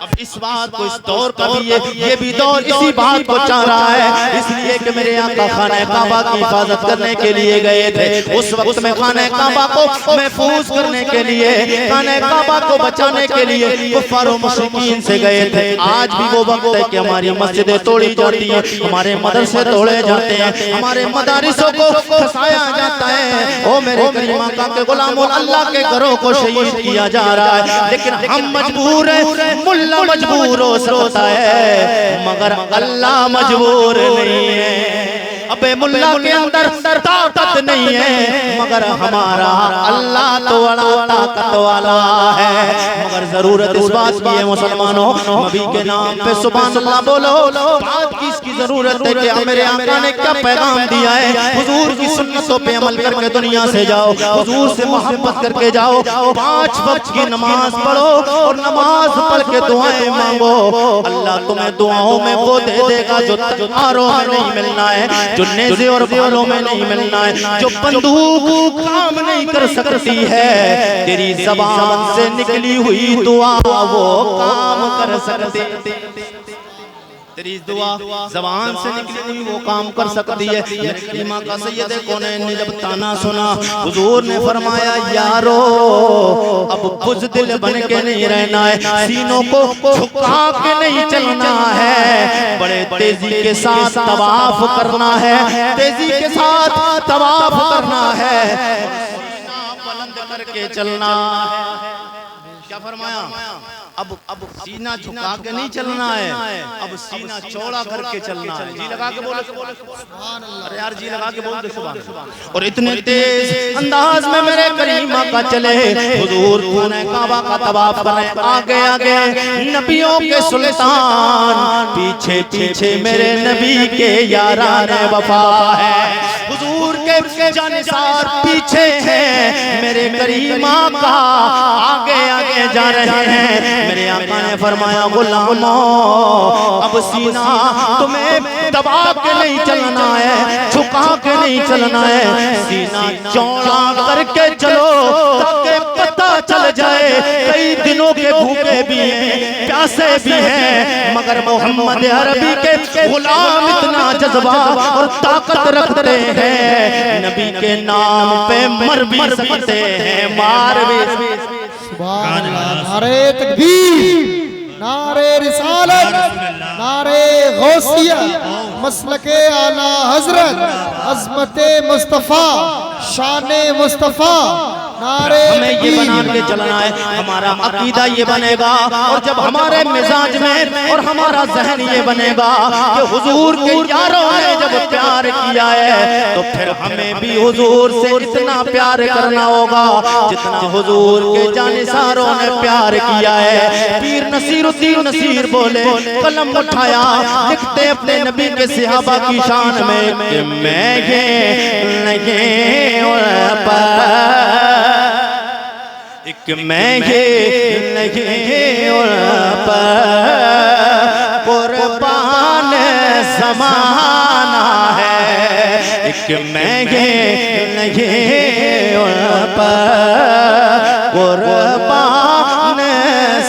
अब इस बात को इस दौर का भी ये भी दौर इसी बात को चाह रहा है, इसलिए कि मेरे आका खाने काबा की हिफाजत करने के लिए गए थे। उस वक्त में खाने काबा को महफूज करने के लिए, खाने काबा को बचाने के लिए कुफार व मुशरिकीन से गए थे। आज भी वो वक्त है कि हमारी मस्जिदें तोड़ी जाती हैं, हमारे मदरसे तोड़े जाते हैं, हमारे मदारिसों को फसाया जाता है। ओ मेरे करीम आका के गुलामों, अल्लाह के घरों को शहीद किया जा रहा है, लेकिन हम मजबूर हैं। मुल्ला मजबूर हो सकता है मगर अल्लाह मजबूर नहीं है। अबे मुल्ला के अंदर ताकत नहीं है मगर हमारा अल्लाह तो बड़ा ताकत वाला है। मगर जरूरत इस बात की है मुसलमानों, नबी के नाम पे सुभान अल्लाह बोलो। बात की इसकी जरूरत है कि मेरे आका ने क्या पैगाम दिया है, हुजूर की सुन्नतों पे अमल करके दुनिया से जाओ, हुजूर से मोहब्बत करके जाओ, 5 वक्त की नमाज पढ़ो और नमाज पढ़ के दुआएं मांगो। अल्लाह तुम्हें दुआओं में वो दे देगा जो तलवारों में नहीं मिलना है, जो नेज़े और भालों में नहीं मिलना है, जो बंदूक काम नहीं कर सकती है। तेरी ज़बान से निकली हुई दुआ वो काम कर सकती, तेरी दुआ ज़बान से निकली हुई वो काम कर सकती है। मेरे करीम आका सैयदे कौनैन ने जब ताना सुना, हुजूर ने फरमाया यारो अब बुज़दिल बन के नहीं रहना है, सीनों को झुका के नहीं चलना है, बड़े तेजी के साथ तवाफ करना है, तेजी के साथ तवाफ करना है, बुलंद करके चलना है। क्या फरमाया? अब सीना झुका के नहीं चलना है, अब सीना चौड़ा करके चलना है। जी लगा के बोलो सुभान अल्लाह। अरे यार जी लगा के बोल दे सुभान अल्लाह। और इतने तेज अंदाज में मेरे करीम आका चले, हुजूर खाने काबा का तवाफ कर रहे, आगे आगे नबियों के सुल्तान, पीछे पीछे मेरे नबी के यारान वफा है, हुजूर के जानिसार पीछे हैं, मेरे करीम आका आगे आगे जा रहे हैं। मेरे आका ने फरमाया गुलामों अब सीना तुम्हें दबा के नहीं चलना है, झुका के नहीं चलना है, सीना चौड़ा करके चलो ताकि पता चल जाए कई दिनों के भूखे भी हैं, प्यासे भी हैं, मगर मोहम्मद अरबी के गुलाम इतना जज्बा और ताकत रखते हैं, नबी के नाम पे मर भी सकते हैं, मार भी। सुभान अल्लाह। नारे तकबीर, नारे रिसालत, नारे गौसियत, मसलके आला हजरत, अज़मते मुस्तफ़ा, शाने मुस्तफ़ा। हमें ये बना के चलना है, हमारा अकीदा ये बनेगा, और जब हमारे मिजाज में और हमारा जहन ये बनेगा कि हुजूर के यारों ने जब प्यार किया है तो फिर हमें भी हुजूर से इतना प्यार करना होगा जितना हुजूर के जानिसारों ने प्यार किया है। पीर नसीरुद्दीन नसीर बोले, कलम उठाया, लिखते अपने नबी के सहाबा की शान में कि मैं लगे एक महंगे लगे कुर्बान ज़माना है, एक महंगे लगे कुर्बान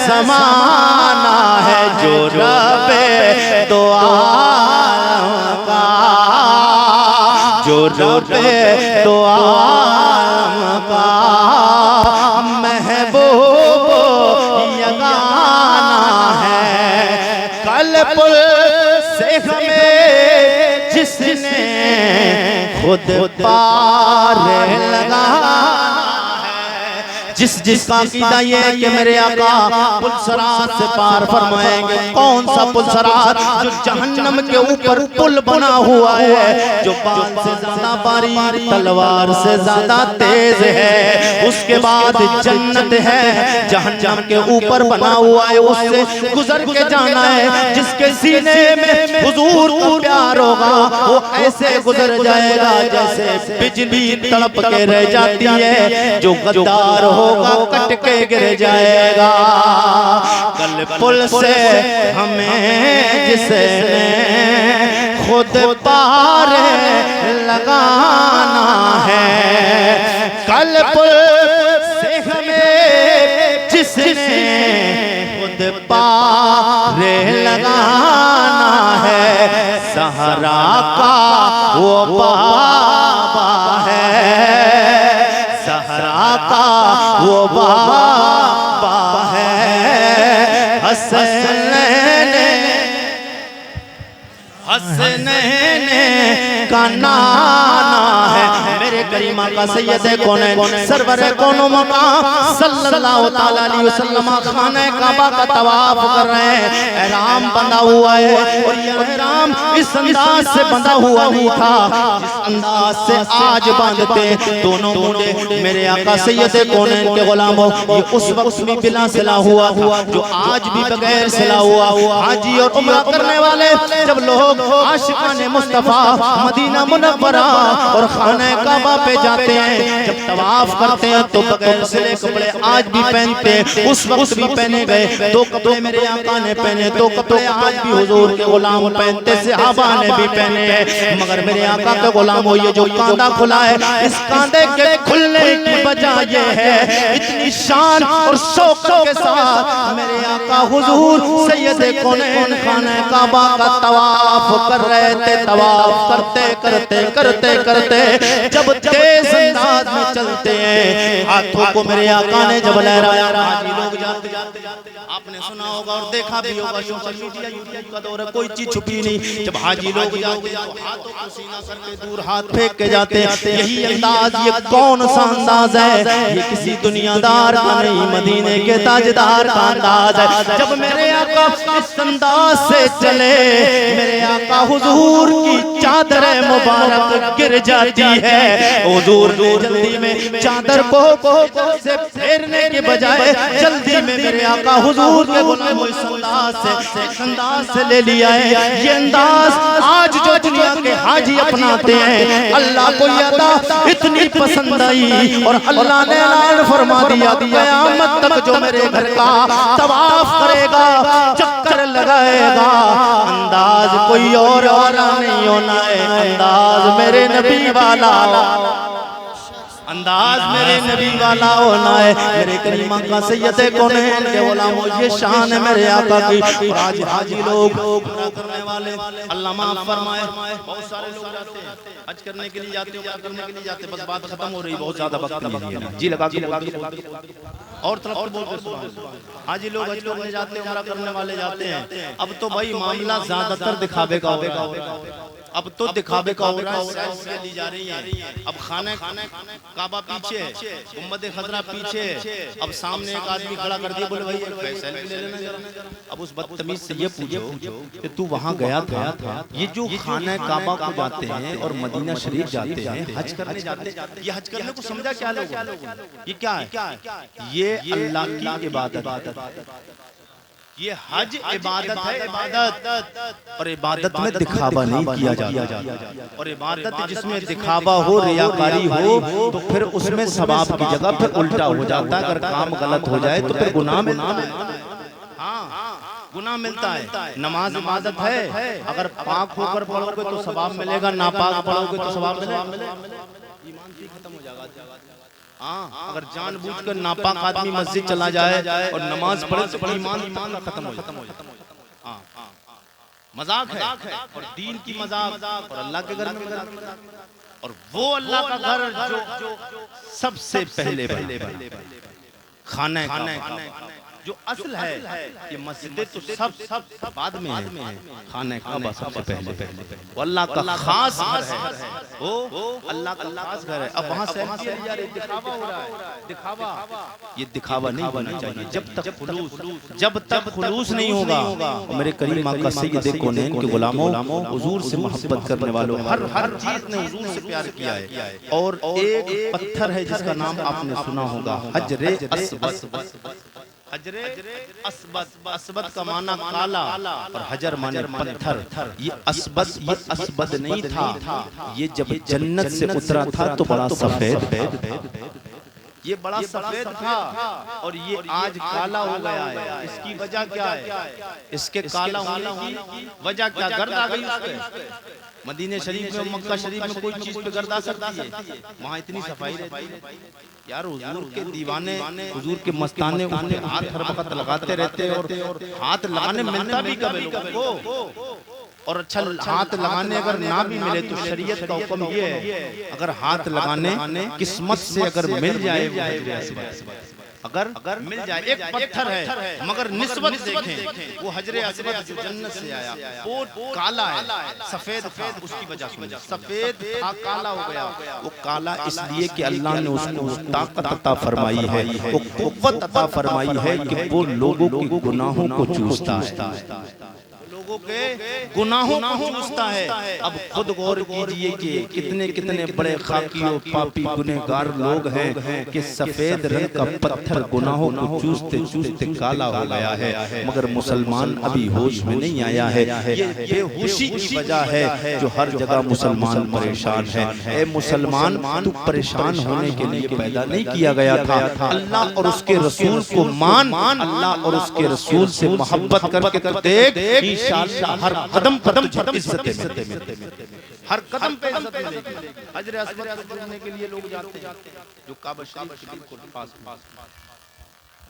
ज़माना है, जो रबे दो आलम का, जो रबे दो आलम का पुल से हमें जिसने खुद पार लगा है, जिसका कीदा ये है कि मेरे आका पुलसरात से पार फरमाएंगे। कौन सा पुलसरात? जो जहन्नम के ऊपर पुल बना हुआ है, जो बाल से ज्यादा बारीक, तलवार से ज्यादा तेज है। उसके बाद जन्नत है, जहन्नम के ऊपर बना हुआ है, उससे गुजर के जाना है। जिसके सीने में हुजूर का प्यार होगा वो ऐसे गुजर जाएगा जैसे बिजली तड़प के रह जाती है। जो गद्दार होगा कट के गिर जाएगा। कल पुल से हमें जिसने खुद पार लगाना है, कल पुल से हमें जिसने खुद पार लगाना है, सहरा का वो बाबा है, सहरा का वो बाबा है। हसनैन का नाना है। मेरे करीमा का सैयद कौन सरवर कौनो मकाम सल्लल्लाहु ताला अलैहि वसल्लम खाने काबा का तवाफ कर रहे हैं। एहराम बंधा हुआ है और ये एहराम इस अंदाज से बंधा हुआ नहीं था जिस अंदाज से आज बांधते दोनों मुंडे मेरे आका सैयद कौन के गुलामों। ये उस वक्त भी बिना सिला हुआ था, जो आज भी बगैर सिला हुआ। हाजी और उम्रा करने वाले जब लोग आशिकाने मुस्तफा मदीना मुनव्वरा और खाने काबा पे जाते हैं, जब तवाफ करते हैं तो बगैर सिले कपड़े आज भी पहनते हैं, उस वक्त भी पहने गए। दो कपड़े मेरे आका ने पहने, दो कपड़े आज भी हुजूर के गुलाम पहनते, सहाबा ने भी पहने हैं। मगर मेरे आका के गुलाम हो ये जो कांधा खुला है, इस कांधे के खुलने की वजह ये है इतनी शान और शौक के साथ मेरे आका हुजूर सैयद कौनैन खाने काबा का तवाफ कर रहे थे। तवाफ करते करते करते करते जब तेज अंदाज में चलते हैं, हाथों को मेरे आका ने जब लहराया। हाजी लोग जाते आपने सुना होगा और देखा भी होगा, सोशल मीडिया यूट्यूब का दौर है, कोई चीज छुपी नहीं। जब हाजी लोग जाते हाथों को सीना करके दूर हाथ फेंक के जाते, यही अंदाज ये कौन सा अंदाज है? ये किसी दुनियादार का नहीं, मदीने के ताजदार का अंदाज है। जब मेरे आका इस अंदाज से चले, मेरे आका हुजूर की चादर मुबारक गिर जाती है। हुजूर जल्दी में चादर को से फेरने के बजाय जल्दी में मेरे आका हुजूर के गुलाम इस अंदाज से ले लिया है। ये अंदाज आज जो दुनिया के हाजी अपनाते हैं, अल्लाह को ये अदा इतनी पसंद आई और अल्लाह ने ऐलान फरमा दिया क़यामत तक जो मेरे घर का तवाफ करेगा, चक्कर लगाएगा, अंदाज कोई और वाला नहीं होना है, अंदाज मेरे नबी वाला, अंदाज मेरे नबी वाला होना है। मेरे करीमा का सैयद कौनैन के गुलामों ये शान है मेरे आका की। और आज हाजी लोग करने वाले अल्लाह माफ फरमाए, बहुत सारे लोग जाते हैं हज करने के लिए जाते हैं, करने के लिए जाते हैं, बस बात खत्म हो रही, बहुत ज्यादा वक्त नहीं है। जी लगा के और तरफ बोलते हाजी लोग हज करने जाते हैं, उम्रा करने वाले जाते हैं। अब तो भाई मामला ज्यादातर दिखावे का हो रहा है, अब तो दिखावे का हो रहा है, सेल्फी ली जा रही है। अब खाने काबा पीछे, गुम्बद खजरा पीछे, अब सामने एक आदमी खड़ा कर दिया, बोले भाई सेल्फी ले लेना जरा। अब उस बदतमीज से ये पूछो कि तू वहाँ गया था? ये जो खाने काबा को जाते हैं और मदीना शरीफ जाते हैं, हज करने जाते हैं, ये हज करने को समझा क्या लोगों ने? ये क्या है? ये अल्लाह की इबादत, ये हज इबादत है, इबादत। और इबादत में दिखावा नहीं किया जाता, और इबादत जिसमें दिखावा हो, रियाकारी हो, तो फिर उसमें सवाब की जगह फिर उल्टा हो जाता है। अगर काम गलत हो जाए तो फिर गुनाह में गुनाह मिलता है। नमाज इबादत है, अगर पाक होकर पढ़ोगे तो सवाब मिलेगा, नापाक पढ़ोगे तो सवाब मिलेगा। ईमान भी खत्म हो जाएगा। अगर जानबूझकर नापाक आदमी मस्जिद चला जाए और नमाज पढ़े तो ईमान खत्म हो जाए। मजाक है और दीन की मजाक, और अल्लाह के घर में मजाक, और वो अल्लाह का घर जो सबसे पहले खाना जो असल है ये मस्जिदें तो सब बाद में है, खाने काबा सबसे पहले। वो अल्लाह का खास घर है, वो अल्लाह का खास घर है। अब वहाँ सेल्फी ली जा रही, दिखावा हो रहा है, दिखावा। ये दिखावा नहीं होना चाहिए। जब तक खुलूस नहीं होगा। मेरे करीम आका सैयद कौनैन के गुलामों, हुजूर से मोहब्बत करने वालों, हर चीज ने हुजूर से प्यार किया है। और एक पत्थर है जिसका नाम आपने सुना होगा, हजरे अस्वद। हजरे अस्वद का माना काला और हजर माने पत्थर। ये अस्वद नहीं था, ये जब जन्नत से उतरा था तो बड़ा सफेद, ये बड़ा सफेद था और ये आज काला हो गया है। इसकी वजह क्या है? इसके काला होने की वजह क्या? गर्द आ गई उसपे। मदीने शरीफ में, मक्का शरीफ में कोई चीज पे गर्द आ सकती है? वहाँ इतनी सफाई रहती है यार। हुजूर के दीवाने, हुजूर के मस्ताने उनके हाथ हर वक्त लगाते रहते हैं और हाथ लगाने मिलता भी कभी लोगों को। और अच्छा हाथ लगाने अगर ना भी मिले तो शरीयत का हुक्म ये है, अगर हाथ लगाने किस्मत से अगर मिल जाए, अगर मिल जाए। एक पत्थर है मगर निस्बत देखें, वो हजरे अस्वद जो जन्नत से आया, वो काला है, सफेद था। उसकी वजह से सफेद था, काला हो गया। वो काला इसलिए कि अल्लाह ने उसको ताकत अता फरमाई है, वो कुव्वत अता फरमाई है कि वो लोगों के गुनाहों को चूसता है, लोगों के गुनाहों को चूसता है। अब खुद गौर कीजिए कि कितने कितने बड़े खाकी और पापी गुनहगार लोग हैं कि सफेद रंग का पत्थर गुनाहों को चूसते चूसते काला हो गया है, मगर मुसलमान अभी होश में नहीं आया है। ये होशी की वजह है जो हर जगह मुसलमान परेशान है। ए मुसलमान, तू परेशान होने के लिए पैदा नहीं किया गया था। अल्लाह और उसके रसूल को मान, अल्लाह और उसके रसूल से मोहब्बत करके देख, हर कदम इज्जत मिलेगी, हर कदम पे इज्जत मिलेगी। हजरे अस्वद को चूमने के लिए लोग जाते हैं, जो काबा शरीफ के बिल्कुल पास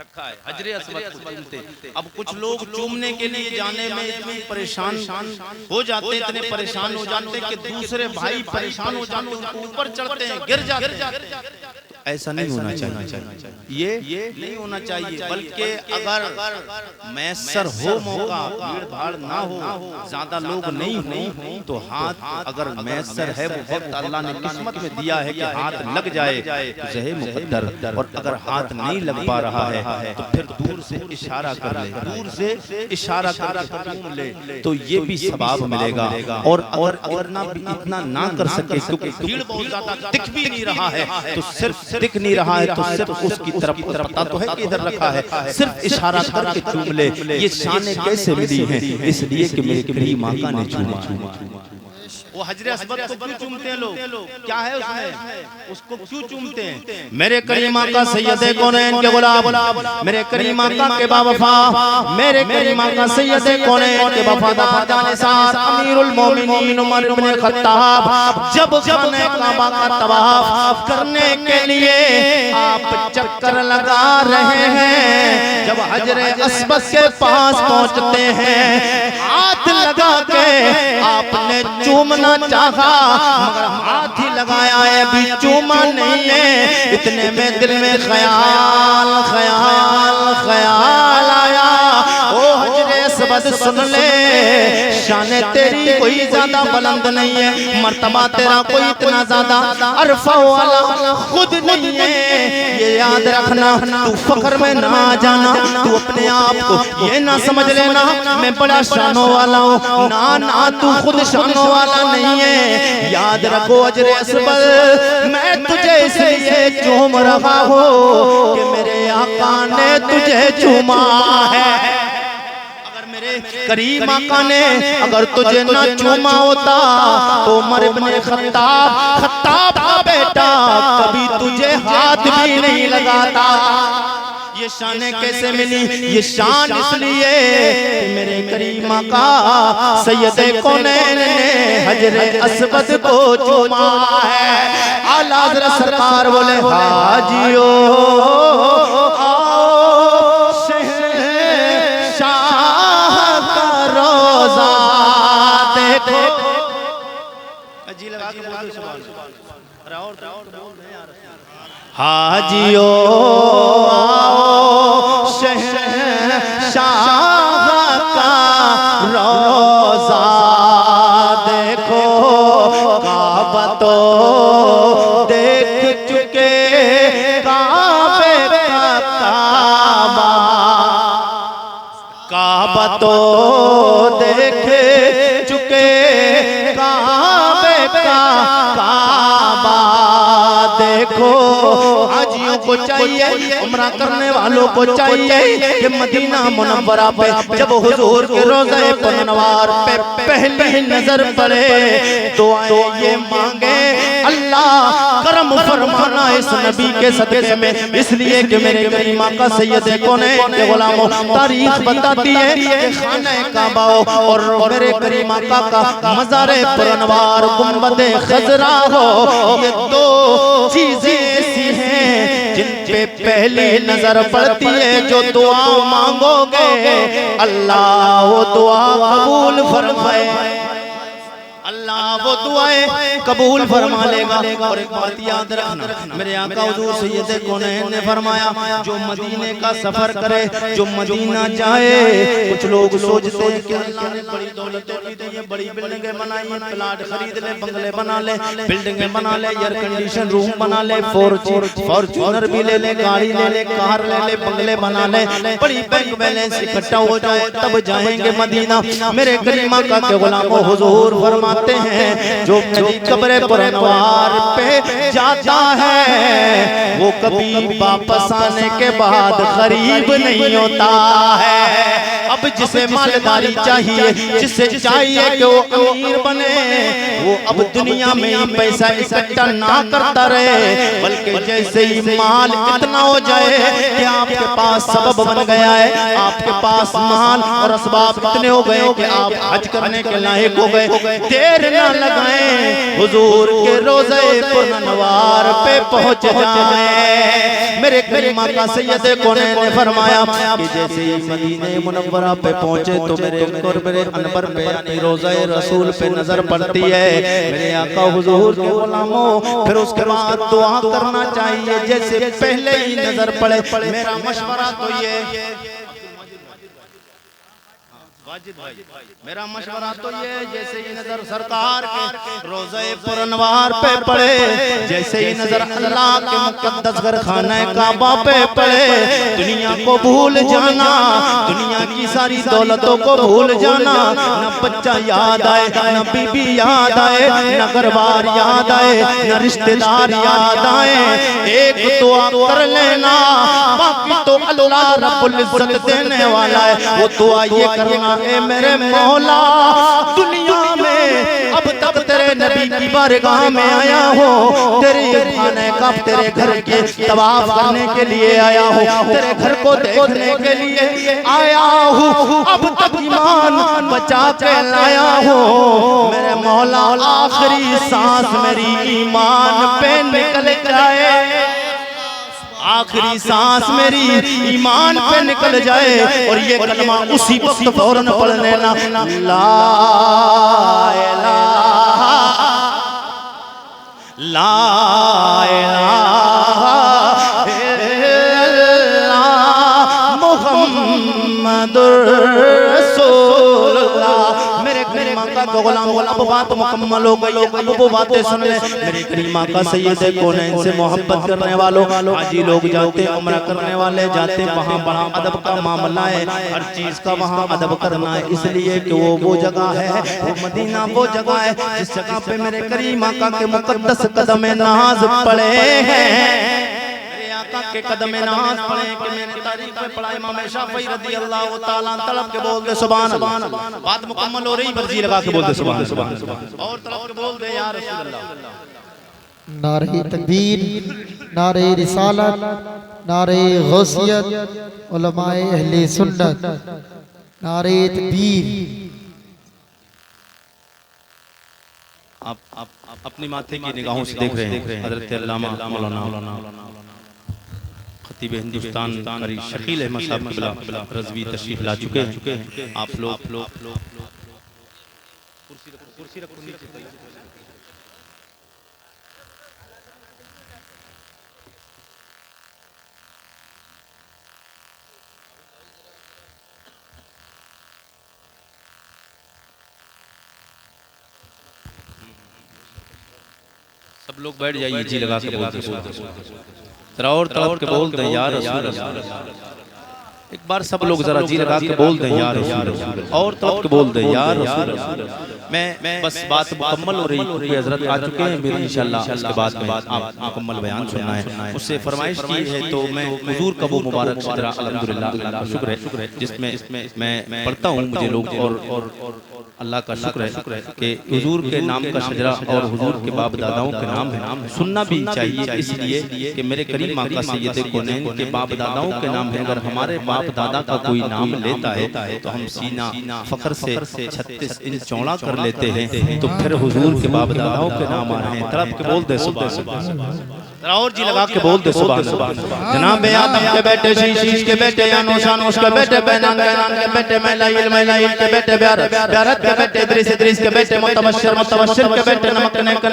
रखा है, हजरे अस्वद को चूमते। अब कुछ लोग चूमने के लिए जाने में इतने परेशान हो जाते, इतने परेशान हो जाते कि दूसरे भाई परेशान हो जाते, उनको ऊपर चढ़ते हैं, गिर जाते। ऐसा नहीं होना चाहिए, ये नहीं होना चाहिए। बल्कि अगर मैसर हो मौका, भीड़ भाड़ ना हो, ज्यादा लोग नहीं हो, तो हाथ अगर मैसर है, वो वक्त अल्लाह ने किस्मत में दिया है कि हाथ लग जाए तो जहे मुकद्दर। और अगर हाथ नहीं लग पा रहा है तो फिर दूर से इशारा कर ले, दूर से इशारा कर चूम ले, तो ये भी सवाब मिलेगा। और अगर इतना ना कर सके क्योंकि भीड़ बहुत ज्यादा दिख भी नहीं रहा है, तो सिर्फ दिख नहीं रहा है तो सिर्फ उसकी तरफ पता तो है कि इधर रखा है, सिर्फ इशारा करके चूम ले। ये शाने कैसे मिली हैं? इसलिए कि मेरे करीम आका ने चूमा। वो हजरे अस्वद को क्यों चूमते हैं लोग? क्या है उसमें? उसको क्यों चूमते हैं? मेरे करीम आका सैयदे कौनैन के गुलाम, मेरे करीम आका के बावफा, मेरे करीम आका सैयदे कौनैन के वफादार जानिसार अमीरुल मोमिनीन उमर इब्न खत्ताब जब खाने काबा का तवाफ करने के लिए आप चक्कर लगा रहे हैं, जब हजरे अस्वद के पास पहुंचते हैं, हाथ लगा के आपने चूमना चाहा मगर हाथ ही लगाया है, अभी चूमा नहीं है। इतने में दिल में ख्याल आया, ओ हजरे अस्वद सुन ले, शान तेरी कोई ज्यादा बुलंद नहीं है, मर्तबा तेरा कोई इतना ज्यादा अरफा वाला खुद नहीं है। ये याद रखना, तू फख्र में ना आ जाना, तू अपने आप को ये ना समझ लेना मैं बड़ा शानों वाला हूँ, ना तू खुद शानों वाला नहीं है। याद रखो हजरे अस्वद, मैं तुझे इसलिए चूम रहा हूँ कि मेरे आका ने तुझे चूमा है। करीम आका ने अगर तुझे न चूमा होता तो उमर इब्न खत्ताब का बेटा कभी तुझे हाथ भी नहीं लगाता। ये शान कैसे मिली? ये शान इसलिए मेरे करीम आका सैयदे कौनैन ने हजरे अस्वद को चूमा है। आला हज़रत सरकार बोले हाजियो हाजियो आओ शहंशाह शाह का रोजा देखो, काबा तो देख चुके, काबे का काबा, काबा तो देख चुके, काबे का काबा देखो। हाजियों को चाहिए, उम्रा करने वालों को चाहिए कि मदीना मुनव्वरा पे जब हुजूर के रोज़े पुरनवार पे पहली नजर पड़े तो ये मांगे, अल्लाह करम फरमाना इस नबी के सदक़े में, इसलिए कि मेरे करीमा का सैयद कौनैन के गुलामों तारीख बताती है कि खाना काबा और मेरे करीमा का मज़ार पुरनवार गुंबद खजरा हो, ये दो चीजें ऐसी हैं जिन पे पहली नजर पड़ती है। जो दुआ मांगोगे अल्लाह वो दुआ कबूल फरमाए, अल्लाह वो दुआएं कबूल फरमा लेगा। और एक बात याद रखना, मेरे आका हुजूर सैयद कौनैन ने फरमाया, जो मदीने का सफर करे, जो मदीना जाए, कुछ लोग सोचते हैं कि अल्लाह ने बड़ी दौलत दी है, बड़ी बिल्डिंगें बनाई हैं, प्लाट खरीद ले, बंगले बना ले, बिल्डिंगें बना ले, एयर कंडीशन रूम बना ले, फॉर्च्यूनर भी ले ले, गाड़ी ले ले, कार ले ले, बंगले बना ले, बड़ी बैंक बैलेंस इकट्ठा हो जाए तब जाएंगे मदीना। मेरे करीमा का के गुलामों हुजूर फरमाते हैं, जो मेरी कब्र पुरनवार पे जाता है वो कभी वापस आने के बाद गरीब नहीं होता है। अब जिसे मालदारी चाहिए, जिसे चाहिए कि वो अमीर बने, वो अब दुनिया में ही पैसा इकट्ठा ना करता रहे, बल्कि जैसे ही माल इतना हो जाए कि आपके पास सबब बन गया है, आपके पास माल और असबाब इतने हो गए कि आप हज करने के लायक हो गए, देर ना लगाएं, हुजूर के रोज़े पुरनवार पे पहुंच जाएं। मेरे करीमा का सैयद कौनैन ने फरमाया कि जैसे ही मदीने मुनव्वरा पे पहुंचे तो मेरे अनवर पे यानी रोज़े रसूल पे नजर पड़ती है, मेरे आका हुजूर के गुलामों। फिर उसके बाद दुआ करना चाहिए जैसे पहले ही नजर पड़े। मेरा मशवरा तो ये, मेरा मशवरा तो ये, जैसे ही नजर सरकार के रोज़े पुरनवार पे पड़े, जैसे ही नजर अल्लाह के मुकद्दस घर खाना काबा पे पड़े, दुनिया को भूल जाना, दुनिया की सारी दौलतों को भूल जाना, न बच्चा याद आए, न बीबी याद आए, न घरबार याद आए, न रिश्तेदार याद आए। एक दुआ कर लेना, बाकी तो अल्लाह रब्बुल इज्जत देने वाला है। वो दुआ ये करना, ए मेरे मौला, दुनिया में अब तक तेरे नबी की बारगाह में आया हो, तेरे खाने का तेरे घर के तवाफ करने के लिए आया हो, तेरे घर को देखने के लिए आया हूँ, अब तक ईमान बचा के लाया हो। मेरे मौला आखिरी सांस मेरी ईमान पे निकल जाए, आखिरी सांस मेरी ईमान पे निकल जाए, और ये कलमा उसी वक्त फौरन पढ़ लेना, ला इलाहा ला इलाहा इल्लल्लाह मुहम्मदुर रसूलुल्लाह। मेरे करीमा का गुलाम, अब बात मुकम्मल हो गई, अब वो बातें सुन ले। मेरे करीमा का सैयद कौनैन से मोहब्बत करने वालों, हाजी लोग जाते, उम्रा करने वाले जाते, वहाँ बड़ा अदब का मामला है, हर चीज का वहाँ अदब करना है, इसलिए कि वो जगह है, वो मदीना वो जगह है जिस जगह पे मेरे करीमा का के मुकद्दस कदम नाज पड़े हैं, के कदम नाज पड़े कि मैंने तारीख में पढ़ा इमाम शाफी रज़ी अल्लाह तआला तलब के बोल दे सुभान अल्लाह। बात मुकम्मल हो रही, मर्जी लगा के बोल दे सुभान अल्लाह, और तलब के बोल दे या रसूल अल्लाह। नारे तकबीर, नारे रिसालत, नारे गौसियत, उलमाए अहले सुन्नत, नारे तकबीर। आप अपनी माथे की निगाहों से देख रहे हैं हज़रत अल्लामा मौलाना खतीब हिंदुस्तान कारी शकील अहमद साहब क़िबला रज़वी तशरीफ ला चुके हैं। आप लोग कुर्सी रखो नीचे। लोग बैठ जाइए, जी लगा के बोलते जरा और तड़प के बोल दें यार एक बार सब लोग जरा जी लगा के बोल दें यार और तड़प के बोल दें यार। मैं बस बात मुकम्मल हो रही क्योंकि हजरत आ चुके हैं मेरी इंशाल्लाह इसके बाद में आप मुकम्मल बयान सुनना है। उससे फरमाइश की है तो मैं हुजूर का वो मुबारक शजरा अल्हम्दुलिल्लाह अल्लाह का शुक्र है जिसमें मैं पढ़ता हूँ, मुझे लोग और अल्लाह का शुक्र है कि हुजूर के नाम का शजरा और हुजूर के बाप दादाओं के नाम है सुनना भी चाहिए, इसलिए कि मेरे करीम आका सैयद कौनैन के बाप दादाओं के नाम है। अगर हमारे बाप दादा का कोई नाम लेता है तो हम सीना फख्र से 36 इंच चौड़ा कर लेते हैं, तो फिर हुजूर के बाप दादाओं के नाम आ रहे हैं। तड़प के बोल दे सुभान और जी लगा के बोल दे सुभान जनाब आदम के बेटे शीश के बेटे अनोशानोश के बेटे बैनान के बेटे मैलाइल के बेटे ब्यारत के बेटे इद्रिस के बेटे मुतबश्शिर के बेटे नमकने के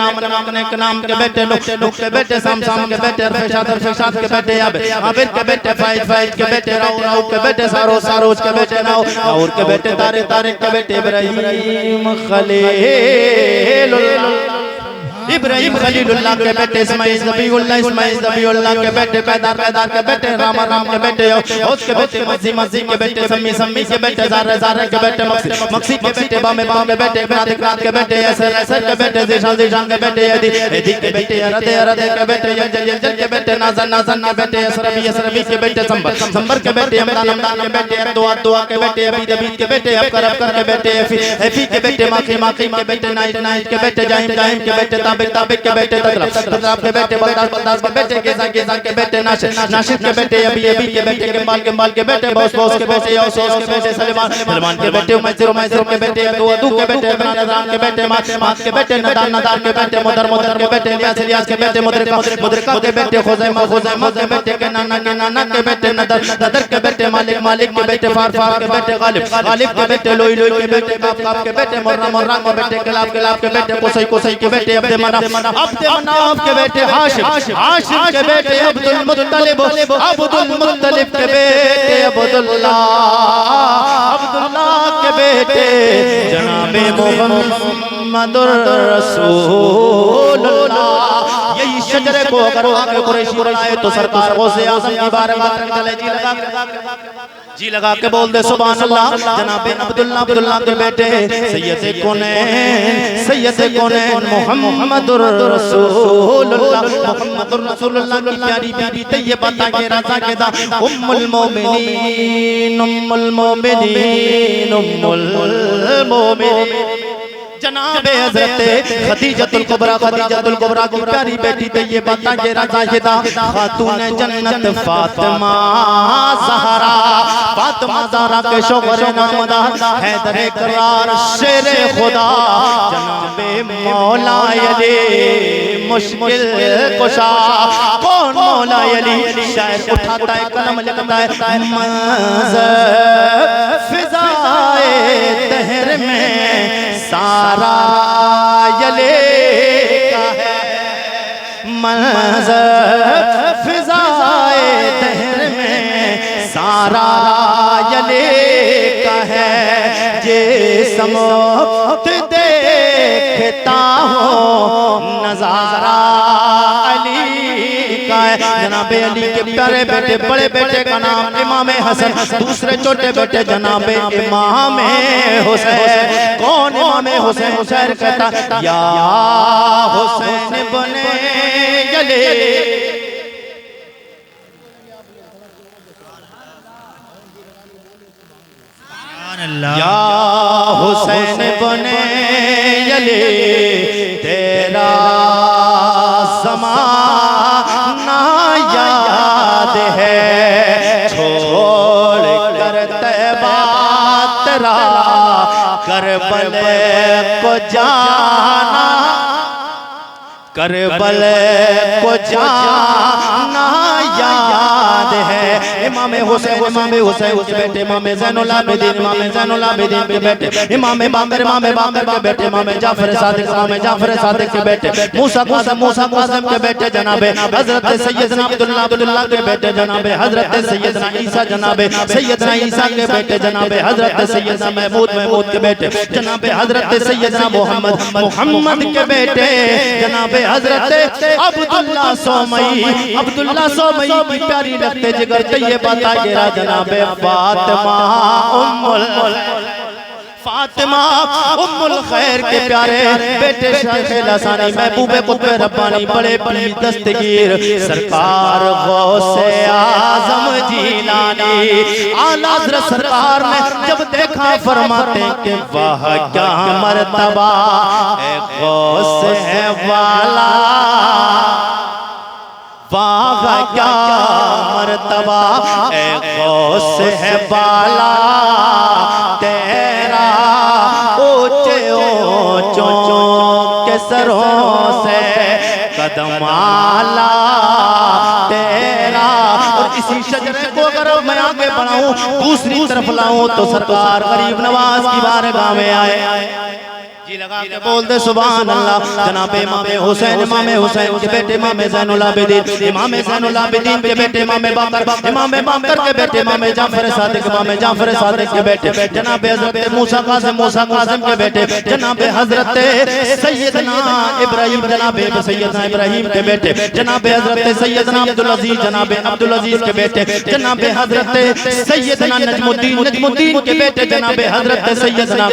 नाम के बेटे नुक के बेटे साम के बेटे अरफशाद के बेटे आबिर के बेटे फाइज के बेटे राउ के बेटे सारोज के बेटे नाउर के बेटे तारिक के बेटे इब्राहिम खलीलुल्लाह के बेटे इस्माइल ज़बीहुल्लाह के बेटे पैदार के बेटे राम के बेटे औस के बेटे मसी के बेटे सम्मी के बेटे ज़ारे के बेटे मक्सी के बेटे बामे के बेटे इकरात के बेटे असर के बेटे ज़ीशान के बेटे यदी के बेटे अरदे के बेटे यंजल के बेटे नाज़न के बेटे असरबी के बेटे संबर के बेटे हमदान के बेटे दुआ के बेटे अबीद के बेटे अबकर के बेटे एफी के बेटे माखी के बेटे नाइट के बेटे जाहिम के बेटे ताबिक के बेटे तकलब के बेटे बलदास के बेटे गेजा के बेटे नाशिद के बेटे अबी के बेटे कमाल के बेटे बॉस के बेटे यौस के बेटे सलमान के बेटे मैसर के बेटे अदू के बेटे इमरान के बेटे मात के बेटे नदान के बेटे मुदर के बेटे इलियास के बेटे मुदरिका के बेटे खुजैमा के बेटे के नाना के बेटे नदर के बेटे मालिक के बेटे फार के बेटे गालिब के बेटे लोई के बेटे काप के बेटे मोर्रा के बेटे कलाब के बेटे कोसई के बेटे अब्दे मनाफ के बेटे हाशिम के बेटे अब्दुल मुत्तलिब के बेटे अब्दुल्लाह के बेटे जनाबे मुहम्मदुर रसूलुल्लाह। यही शजरे को अगर आगे कुरैश बुलाए तो सरकार गौसे आज़म की बारगाह में चले जी लगा के बोल दे सुभान अल्लाह। जनाबे अब्दुल्लाह के बेटे सैयद कौनैन मुहम्मदुर रसूलुल्लाह की प्यारी बीबी तैयबा के रज़ा के दा उम्मुल मोमिनीन जनाबे हज़रत खदीजतुल कुबरा की प्यारी बेटी तैयबा के रज़ा के दा खातून जन्नत फातिमा ज़हरा के शौहर नामदार हैदर करार शेर खुदा जनाबे मौला अली मुश्किल कुशा। कौन मौला अली? शायर उठाता है कलम लिखता है फिज़ाए तहर में सारा यले का है मंज़र फिज़ाए तहर में सारा यले का है जे समोत देखता हूँ नज़ारा अली का है। जनाबे अली के प्यारे बेटे बड़े बेटे का नाम इमाम हसन, दूसरे छोटे बेटे जनाबे इमाम हुसैन। कौन इमाम हुसैन? हुसैन कहता या हुसैन बने यले या हुसैन बने यले तेरा ज़माना याद है छोड़ कर तैबा तेरा करबल को जाना करबल को जाना याद है इमाम हुसैन के बेटे इमाम ज़ैनुल आबिदीन के बेटे इमाम बाकर के बेटे इमाम जाफर सादिक के बेटे मूसा काज़िम के बेटे जनाबे हजरत सैयदना अब्दुल्लाह के बेटे जनाबे हजरत सैयदना ईसा जनाबे सैयदना ईसा के बेटे जनाबे हजरत सैयदना महमूद के बेटे जनाबे हजरत सैयदना मोहम्मद के बेटे जनाबे हजरत अब्दुल्लाह सोमई की प्यारी लगते जिगर ये बताइए जनाबे फातिमा उम्मुल खैर के प्यारे बेटे शेख लसानी महबूबे कुतुब रब्बानी बड़े पीर दस्तगीर सरकार गौसे आजम जिलानी आला हज़रत सरकार ने जब देखा फरमाते कि वाह क्या मर्तबा ए गौसे वाला वाह क्या मर्तबा ए गौसे है बाला तेरा ऊंचे के सरों से कदम आला तेरा। और इसी शजरे को अगर मैं आगे बढ़ाऊं दूसरी तरफ लाऊं तो सरकार गरीब नवाज की बारगाह में आए जी लगा के बोल दे सुभान अल्लाह। जनाबे इमाम हुसैन के बेटे इमाम ज़ैनुल आबिदीन के बेटे इमाम बाकर के बेटे इमाम जाफर सादिक के बेटे जनाबे हजरत मूसा काज़िम के बेटे जनाबे हजरत सैयदना इब्राहिम के बेटे जनाबे हजरत सैयदना अब्दुल अजीज के बेटे जनाबे हजरत सैयदना नजमुद्दीन के बेटे जनाबे हजरत सैयदना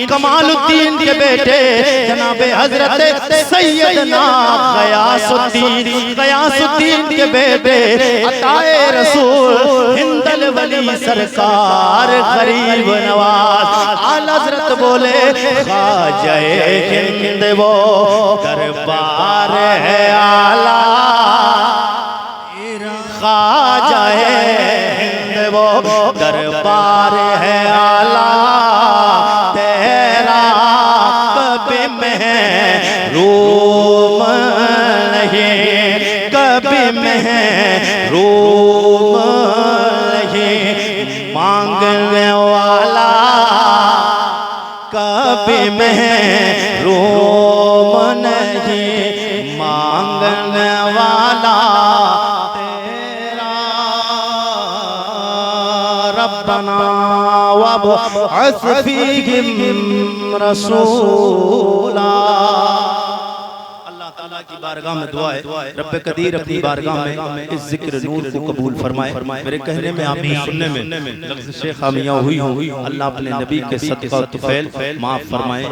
कमालुद्दीन के बेटे जनाबे हजरत सैयदना गयासुद्दीन के बेटे अताए रसूल हिंदल वली सरकार गरीब नवाज आला हज़रत बोले ख्वाजाए हिंद वो दरबार है आला ख्वाजाए हिंद वो दरबार है आला मांगने वाला कभी महरूम नहीं मांगने वाला तेरा रब्बना वब्अस फीहिम रसूला। की बारगाह में दुआ है रब कदीर अपनी बारगाह में इस जिक्र नूर को कबूल फरमाए। मेरे कहने में आपने सुनने में लफ्ज़ शेख खामियां हुई अल्लाह अपने नबी के सदका तुफैल माफ फरमाए।